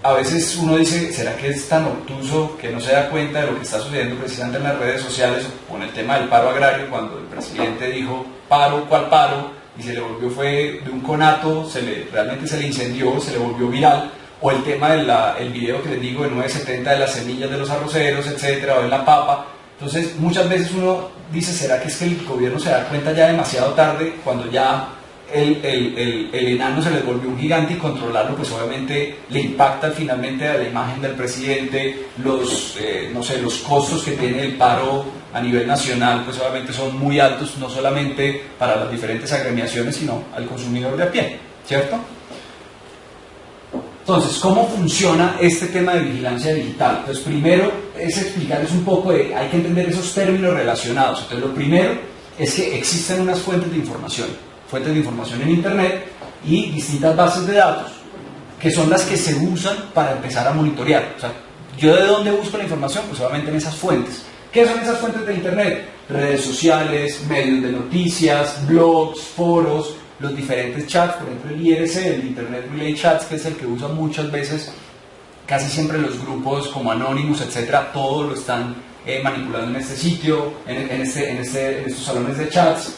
a veces uno dice, ¿será que es tan obtuso que no se da cuenta de lo que está sucediendo precisamente en las redes sociales con el tema del paro agrario, cuando el presidente dijo paro, ¿cuál paro? Y se le volvió, fue de un conato, realmente se le incendió, se le volvió viral. O el tema del video que les digo de 970 de las semillas de los arroceros, etcétera, o de la papa. Entonces, muchas veces uno dice, ¿será que es que el gobierno se da cuenta ya demasiado tarde, cuando ya el enano se les volvió un gigante, y controlarlo pues obviamente le impacta finalmente a la imagen del presidente? No sé, los costos que tiene el paro a nivel nacional pues obviamente son muy altos, no solamente para las diferentes agremiaciones, sino al consumidor de a pie, ¿cierto? Entonces, ¿cómo funciona este tema de vigilancia digital? Entonces, primero es explicarles un poco hay que entender esos términos relacionados. Entonces, lo primero es que existen unas fuentes de información en Internet y distintas bases de datos, que son las que se usan para empezar a monitorear. O sea, ¿yo de dónde busco la información? Pues obviamente en esas fuentes. ¿Qué son esas fuentes de Internet? Redes sociales, medios de noticias, blogs, foros, los diferentes chats, por ejemplo el IRC, el Internet Relay Chats, que es el que usan muchas veces, casi siempre los grupos como Anonymous, etcétera, todo lo están manipulando en este sitio, en estos salones de chats,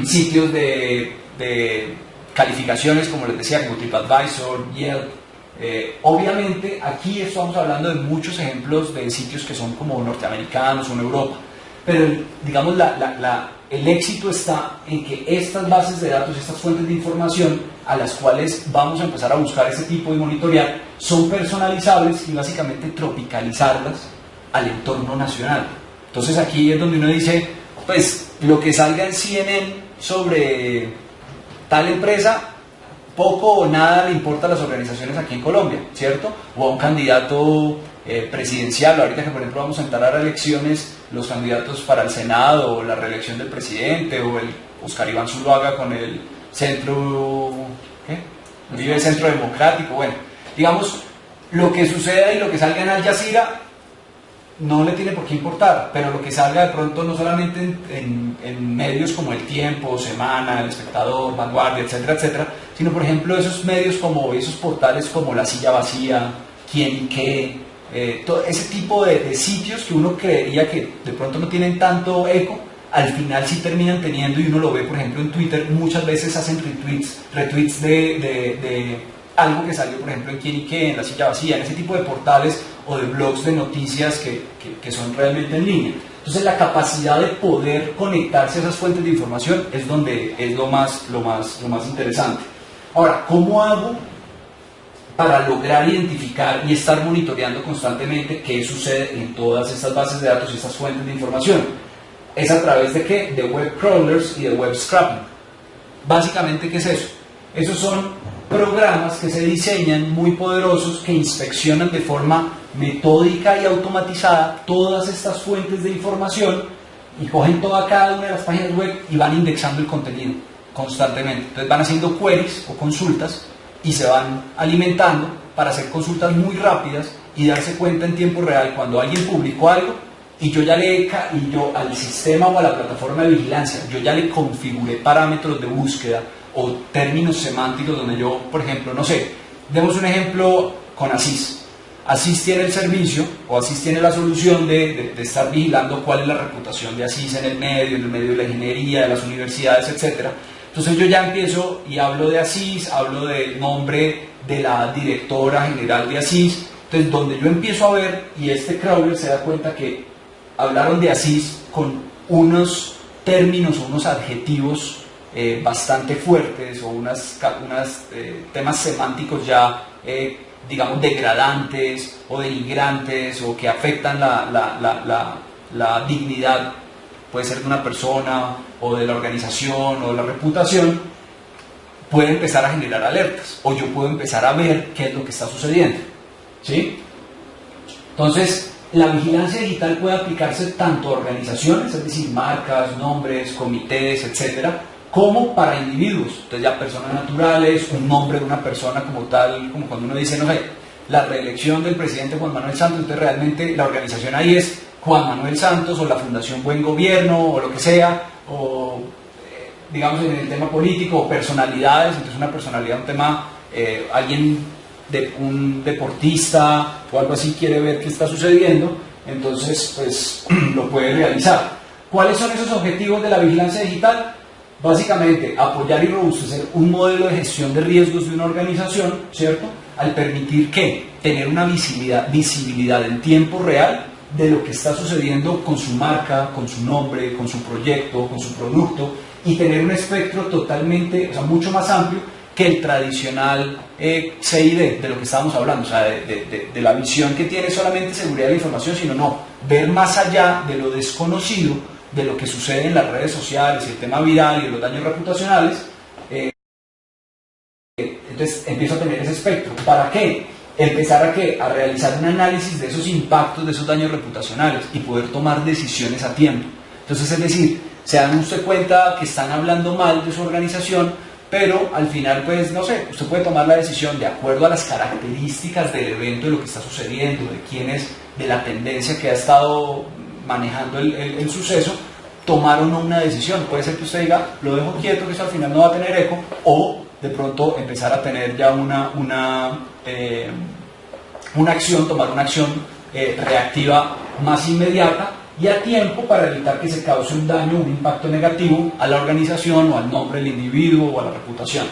sitios de calificaciones, como les decía, como TripAdvisor, Yelp. Obviamente aquí estamos hablando de muchos ejemplos de sitios que son como norteamericanos o en Europa, pero digamos el éxito está en que estas bases de datos, estas fuentes de información a las cuales vamos a empezar a buscar ese tipo de monitorear, son personalizables y básicamente tropicalizarlas al entorno nacional. Entonces aquí es donde uno dice, pues lo que salga en CNN sobre tal empresa, poco o nada le importa a las organizaciones aquí en Colombia, ¿cierto? O a un candidato presidencial. Ahorita que por ejemplo vamos a entrar a elecciones, los candidatos para el Senado o la reelección del presidente, o el Oscar Iván Zuluaga con el centro, ¿qué? Vive el Centro Democrático. Bueno, digamos, lo que suceda y lo que salga en Al Jazeera no le tiene por qué importar, pero lo que salga de pronto no solamente en medios como El Tiempo, Semana, El Espectador, Vanguardia, etcétera, etcétera, sino por ejemplo esos medios como esos portales como La Silla Vacía, Quién y Qué, todo ese tipo de sitios que uno creería que de pronto no tienen tanto eco, al final sí terminan teniendo, y uno lo ve por ejemplo en Twitter, muchas veces hacen retweets de algo que salió por ejemplo en Quién y Qué, en La Silla Vacía, en ese tipo de portales o de blogs de noticias que son realmente en línea. Entonces la capacidad de poder conectarse a esas fuentes de información es donde es lo más interesante. Ahora, ¿cómo hago para lograr identificar y estar monitoreando constantemente qué sucede en todas estas bases de datos y estas fuentes de información? ¿Es a través de qué? De web crawlers y de web scraping. Básicamente, ¿qué es eso? Esos son programas que se diseñan muy poderosos que inspeccionan de forma metódica y automatizada todas estas fuentes de información y cogen cada una de las páginas web y van indexando el contenido constantemente. Entonces van haciendo queries o consultas y se van alimentando para hacer consultas muy rápidas y darse cuenta en tiempo real cuando alguien publicó algo, y yo al sistema o a la plataforma de vigilancia, yo ya le configuré parámetros de búsqueda o términos semánticos donde yo, por ejemplo, no sé, demos un ejemplo con Asís. Asís tiene el servicio o Asís tiene la solución de estar vigilando cuál es la reputación de Asís en el medio de la ingeniería, de las universidades, etc. Entonces yo ya empiezo y hablo de Asís, hablo del nombre de la directora general de Asís. Entonces donde yo empiezo a ver, y este crawler se da cuenta que hablaron de Asís con unos términos o unos adjetivos bastante fuertes o unos temas semánticos ya digamos degradantes o denigrantes o que afectan la dignidad, puede ser de una persona o de la organización o de la reputación, puede empezar a generar alertas o yo puedo empezar a ver qué es lo que está sucediendo, ¿sí? Entonces la vigilancia digital puede aplicarse tanto a organizaciones, es decir, marcas, nombres, comités, etcétera, como para individuos. Entonces ya personas naturales, un nombre de una persona como tal, como cuando uno dice, no sé, la reelección del presidente Juan Manuel Santos, entonces realmente la organización ahí es Juan Manuel Santos o la Fundación Buen Gobierno o lo que sea, o digamos en el tema político, o personalidades, entonces una personalidad, un tema, alguien de un deportista o algo así quiere ver qué está sucediendo, entonces pues lo puede realizar. ¿Cuáles son esos objetivos de la vigilancia digital? Básicamente, apoyar y robustecer un modelo de gestión de riesgos de una organización, ¿cierto? Al permitir que tener una visibilidad en tiempo real de lo que está sucediendo con su marca, con su nombre, con su proyecto, con su producto, y tener un espectro totalmente, o sea, mucho más amplio que el tradicional CID, de lo que estábamos hablando, o sea, de la visión que tiene solamente seguridad de la información, sino no, ver más allá de lo desconocido, de lo que sucede en las redes sociales y el tema viral y los daños reputacionales. Entonces empiezo a tener ese espectro. ¿Para qué? Empezar a realizar un análisis de esos impactos, de esos daños reputacionales y poder tomar decisiones a tiempo. Entonces, es decir, se dan usted cuenta que están hablando mal de su organización, pero al final, pues, no sé, usted puede tomar la decisión de acuerdo a las características del evento, de lo que está sucediendo, de quién es, de la tendencia que ha estado manejando el suceso, tomar o no una decisión. Puede ser que usted diga, lo dejo quieto, que eso al final no va a tener eco, o de pronto empezar a tener ya una acción, tomar una acción reactiva más inmediata y a tiempo para evitar que se cause un daño, un impacto negativo a la organización o al nombre del individuo o a la reputación.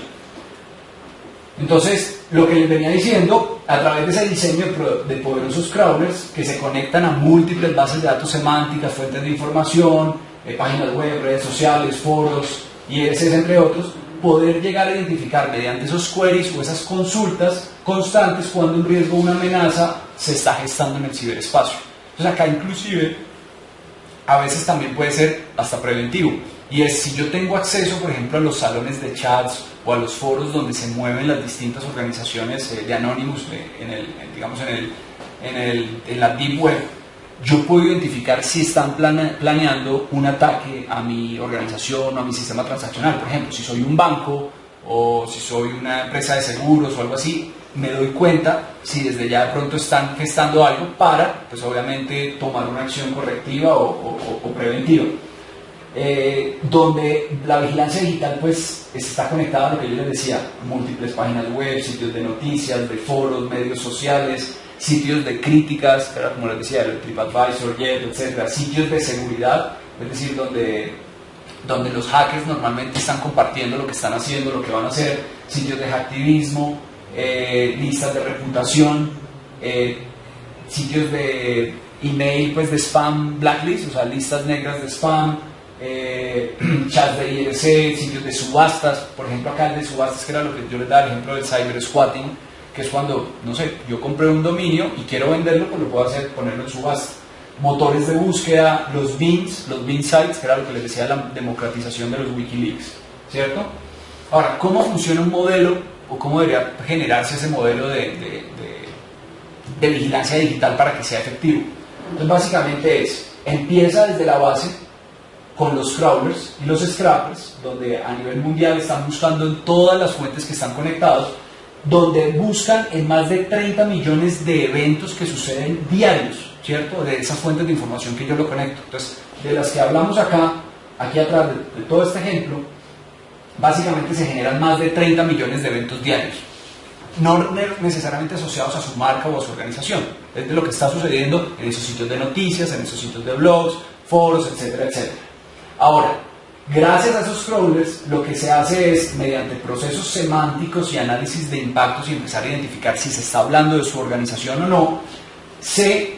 Entonces, lo que les venía diciendo, a través de ese diseño de poderosos crawlers que se conectan a múltiples bases de datos semánticas, fuentes de información, páginas web, redes sociales, foros, ISS, entre otros, poder llegar a identificar mediante esos queries o esas consultas constantes cuando un riesgo o una amenaza se está gestando en el ciberespacio. Entonces acá inclusive a veces también puede ser hasta preventivo, y es si yo tengo acceso, por ejemplo, a los salones de chats o a los foros donde se mueven las distintas organizaciones de Anonymous en la Deep Web, yo puedo identificar si están planeando un ataque a mi organización o a mi sistema transaccional. Por ejemplo, si soy un banco o si soy una empresa de seguros o algo así, me doy cuenta si desde ya de pronto están gestando algo para, pues obviamente, tomar una acción correctiva o preventiva. Donde la vigilancia digital pues está conectada a lo que yo les decía, múltiples páginas web, sitios de noticias, de foros, medios sociales, sitios de críticas, como les decía, el TripAdvisor, Yelp, etc., sitios de seguridad, es decir, donde los hackers normalmente están compartiendo lo que están haciendo, lo que van a hacer, sitios de hacktivismo, listas de reputación, sitios de email, pues de spam blacklist, o sea, listas negras de spam, chats de IRC, sitios de subastas. Por ejemplo, acá el de subastas, que era lo que yo les daba el ejemplo del cyber squatting, que es cuando, no sé, yo compré un dominio y quiero venderlo, pues lo puedo hacer, ponerlo en subasta. Motores de búsqueda, los bin sites, que era lo que les decía, la democratización de los Wikileaks, ¿cierto? Ahora, ¿cómo funciona un modelo o cómo debería generarse ese modelo de vigilancia digital para que sea efectivo? Entonces, básicamente empieza desde la base con los crawlers y los scrappers, donde a nivel mundial están buscando en todas las fuentes que están conectados, donde buscan en más de 30 millones de eventos que suceden diarios. ¿cierto? De esas fuentes de información que yo lo conecto. Entonces, de las que hablamos acá, aquí atrás de todo este ejemplo, básicamente se generan más de 30 millones de eventos diarios, no necesariamente asociados a su marca o a su organización, es de lo que está sucediendo en esos sitios de noticias, en esos sitios de blogs, foros, etcétera, etcétera. Ahora, gracias a esos crawlers, lo que se hace es, mediante procesos semánticos y análisis de impactos y empezar a identificar si se está hablando de su organización o no, se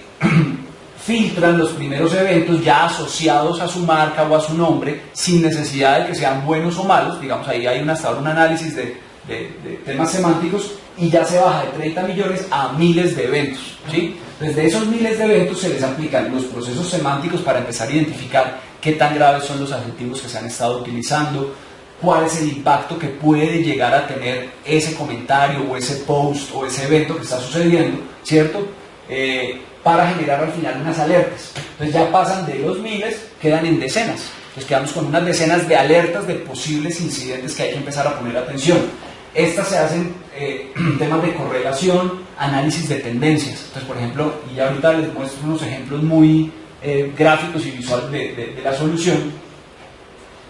filtran los primeros eventos ya asociados a su marca o a su nombre, sin necesidad de que sean buenos o malos. Digamos, ahí hay hasta ahora un análisis de temas semánticos, y ya se baja de 30 millones a miles de eventos, ¿sí? Entonces, de esos miles de eventos se les aplican los procesos semánticos para empezar a identificar qué tan graves son los adjetivos que se han estado utilizando, cuál es el impacto que puede llegar a tener ese comentario o ese post o ese evento que está sucediendo, ¿cierto? Para generar al final unas alertas. Entonces ya pasan de los miles, quedan en decenas. Entonces quedamos con unas decenas de alertas de posibles incidentes que hay que empezar a poner atención. Estas se hacen temas de correlación, análisis de tendencias. Entonces, por ejemplo, y ya ahorita les muestro unos ejemplos muy gráficos y visuales de la solución,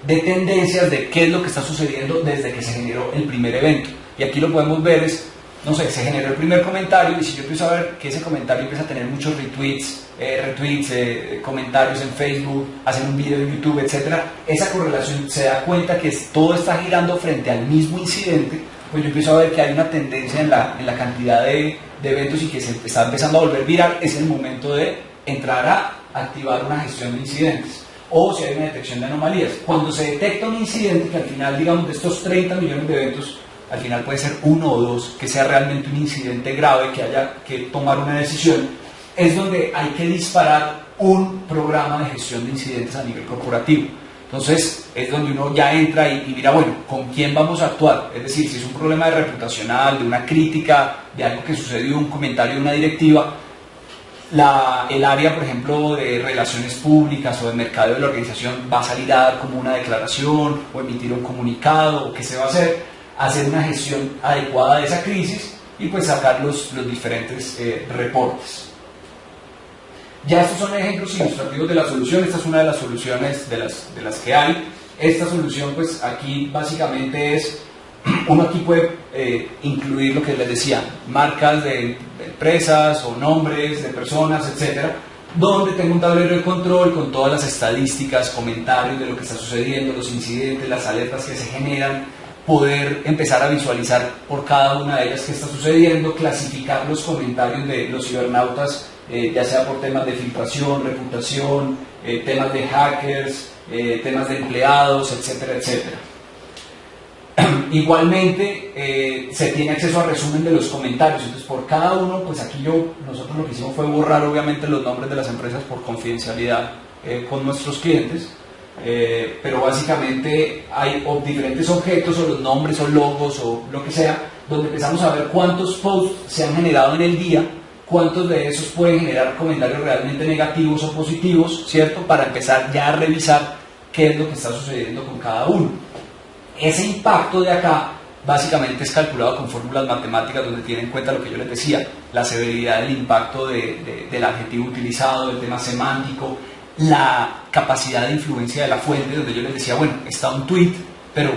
de tendencias de qué es lo que está sucediendo desde que se generó el primer evento. Y aquí lo podemos ver es, no sé, se generó el primer comentario, y si yo empiezo a ver que ese comentario empieza a tener muchos retweets, comentarios en Facebook, hacen un video en YouTube, etc., esa correlación se da cuenta que todo está girando frente al mismo incidente, pues yo empiezo a ver que hay una tendencia en la cantidad de eventos y que se está empezando a volver viral. Es el momento de entrar a activar una gestión de incidentes, o si hay una detección de anomalías. Cuando se detecta un incidente, que al final, digamos, de estos 30 millones de eventos, al final puede ser uno o dos, que sea realmente un incidente grave, que haya que tomar una decisión, es donde hay que disparar un programa de gestión de incidentes a nivel corporativo. Entonces es donde uno ya entra y mira, bueno, ¿con quién vamos a actuar? Es decir, si es un problema de reputacional, de una crítica, de algo que sucedió, un comentario de una directiva, el área, por ejemplo, de relaciones públicas o de mercadeo de la organización va a salir a dar como una declaración o emitir un comunicado, o qué se va a hacer una gestión adecuada de esa crisis y pues sacar los diferentes reportes. Ya estos son ejemplos ilustrativos de la solución. Esta es una de las soluciones de las que hay. Esta solución, pues aquí básicamente es, uno aquí puede incluir lo que les decía, marcas de empresas o nombres de personas, etcétera, donde tengo un tablero de control con todas las estadísticas, comentarios de lo que está sucediendo, los incidentes, las alertas que se generan, poder empezar a visualizar por cada una de ellas qué está sucediendo, clasificar los comentarios de los cibernautas, ya sea por temas de filtración, reputación, temas de hackers, temas de empleados, etcétera, etcétera. Igualmente se tiene acceso a resumen de los comentarios. Entonces, por cada uno, pues aquí nosotros lo que hicimos fue borrar obviamente los nombres de las empresas por confidencialidad con nuestros clientes, pero básicamente hay diferentes objetos, o los nombres o logos o lo que sea, donde empezamos a ver cuántos posts se han generado en el día, cuántos de esos pueden generar comentarios realmente negativos o positivos, ¿cierto? Para empezar ya a revisar qué es lo que está sucediendo con cada uno. Ese impacto de acá básicamente es calculado con fórmulas matemáticas donde tiene en cuenta lo que yo les decía, la severidad del impacto del adjetivo utilizado, el tema semántico, la capacidad de influencia de la fuente, donde yo les decía, bueno, está un tweet, pero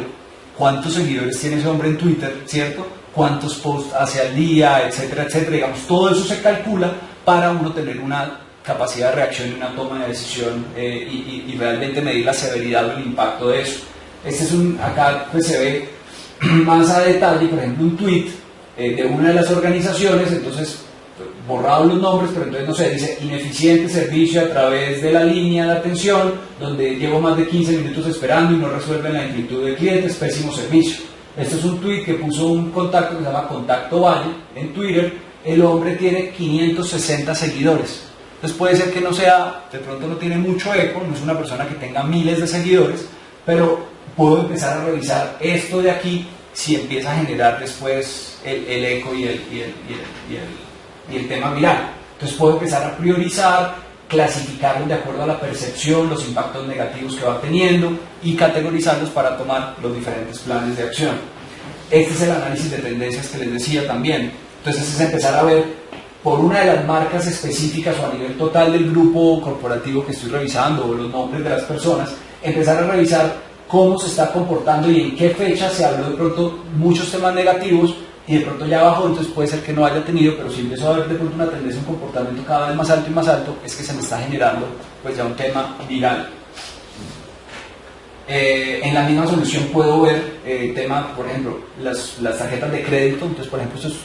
¿cuántos seguidores tiene ese hombre en Twitter, cierto? ¿Cuántos posts hace al día, etcétera, etcétera? Digamos, todo eso se calcula para uno tener una capacidad de reacción y una toma de decisión y realmente medir la severidad o el impacto de eso. Este es acá pues se ve más a detalle, por ejemplo, un tweet de una de las organizaciones, entonces borrado los nombres, pero entonces no sé, dice ineficiente servicio a través de la línea de atención, donde llevo más de 15 minutos esperando y no resuelven la inquietud del cliente, es pésimo servicio. Esto es un tweet que puso un contacto que se llama Contacto Valle en Twitter. El hombre tiene 560 seguidores. Entonces puede ser que no sea, de pronto no tiene mucho eco, no es una persona que tenga miles de seguidores, pero puedo empezar a revisar esto de aquí si empieza a generar después el eco y el tema viral. Entonces puedo empezar a priorizar, clasificarlos de acuerdo a la percepción, los impactos negativos que va teniendo y categorizarlos para tomar los diferentes planes de acción. Este es el análisis de tendencias que les decía también. Entonces es empezar a ver por una de las marcas específicas o a nivel total del grupo corporativo que estoy revisando o los nombres de las personas, empezar a revisar cómo se está comportando y en qué fecha se habló de pronto muchos temas negativos y de pronto ya bajó, entonces puede ser que no haya tenido, pero si empiezo a ver de pronto una tendencia, un comportamiento cada vez más alto y más alto, es que se me está generando pues ya un tema viral. En la misma solución puedo ver tema, por ejemplo, las tarjetas de crédito. Entonces, por ejemplo, esto es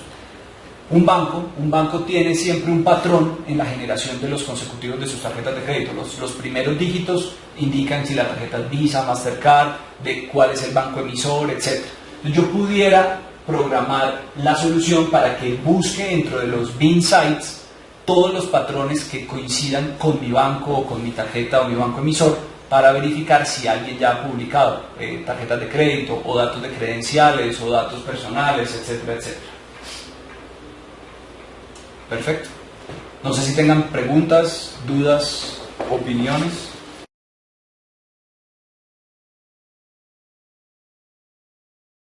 un banco tiene siempre un patrón en la generación de los consecutivos de sus tarjetas de crédito. Los primeros dígitos indican si la tarjeta es Visa, Mastercard, de cuál es el banco emisor, etc. Entonces, yo pudiera programar la solución para que busque dentro de los BIN sites todos los patrones que coincidan con mi banco o con mi tarjeta o mi banco emisor, para verificar si alguien ya ha publicado tarjetas de crédito o datos de credenciales o datos personales, etcétera, etcétera. Perfecto. No sé si tengan preguntas, dudas, opiniones.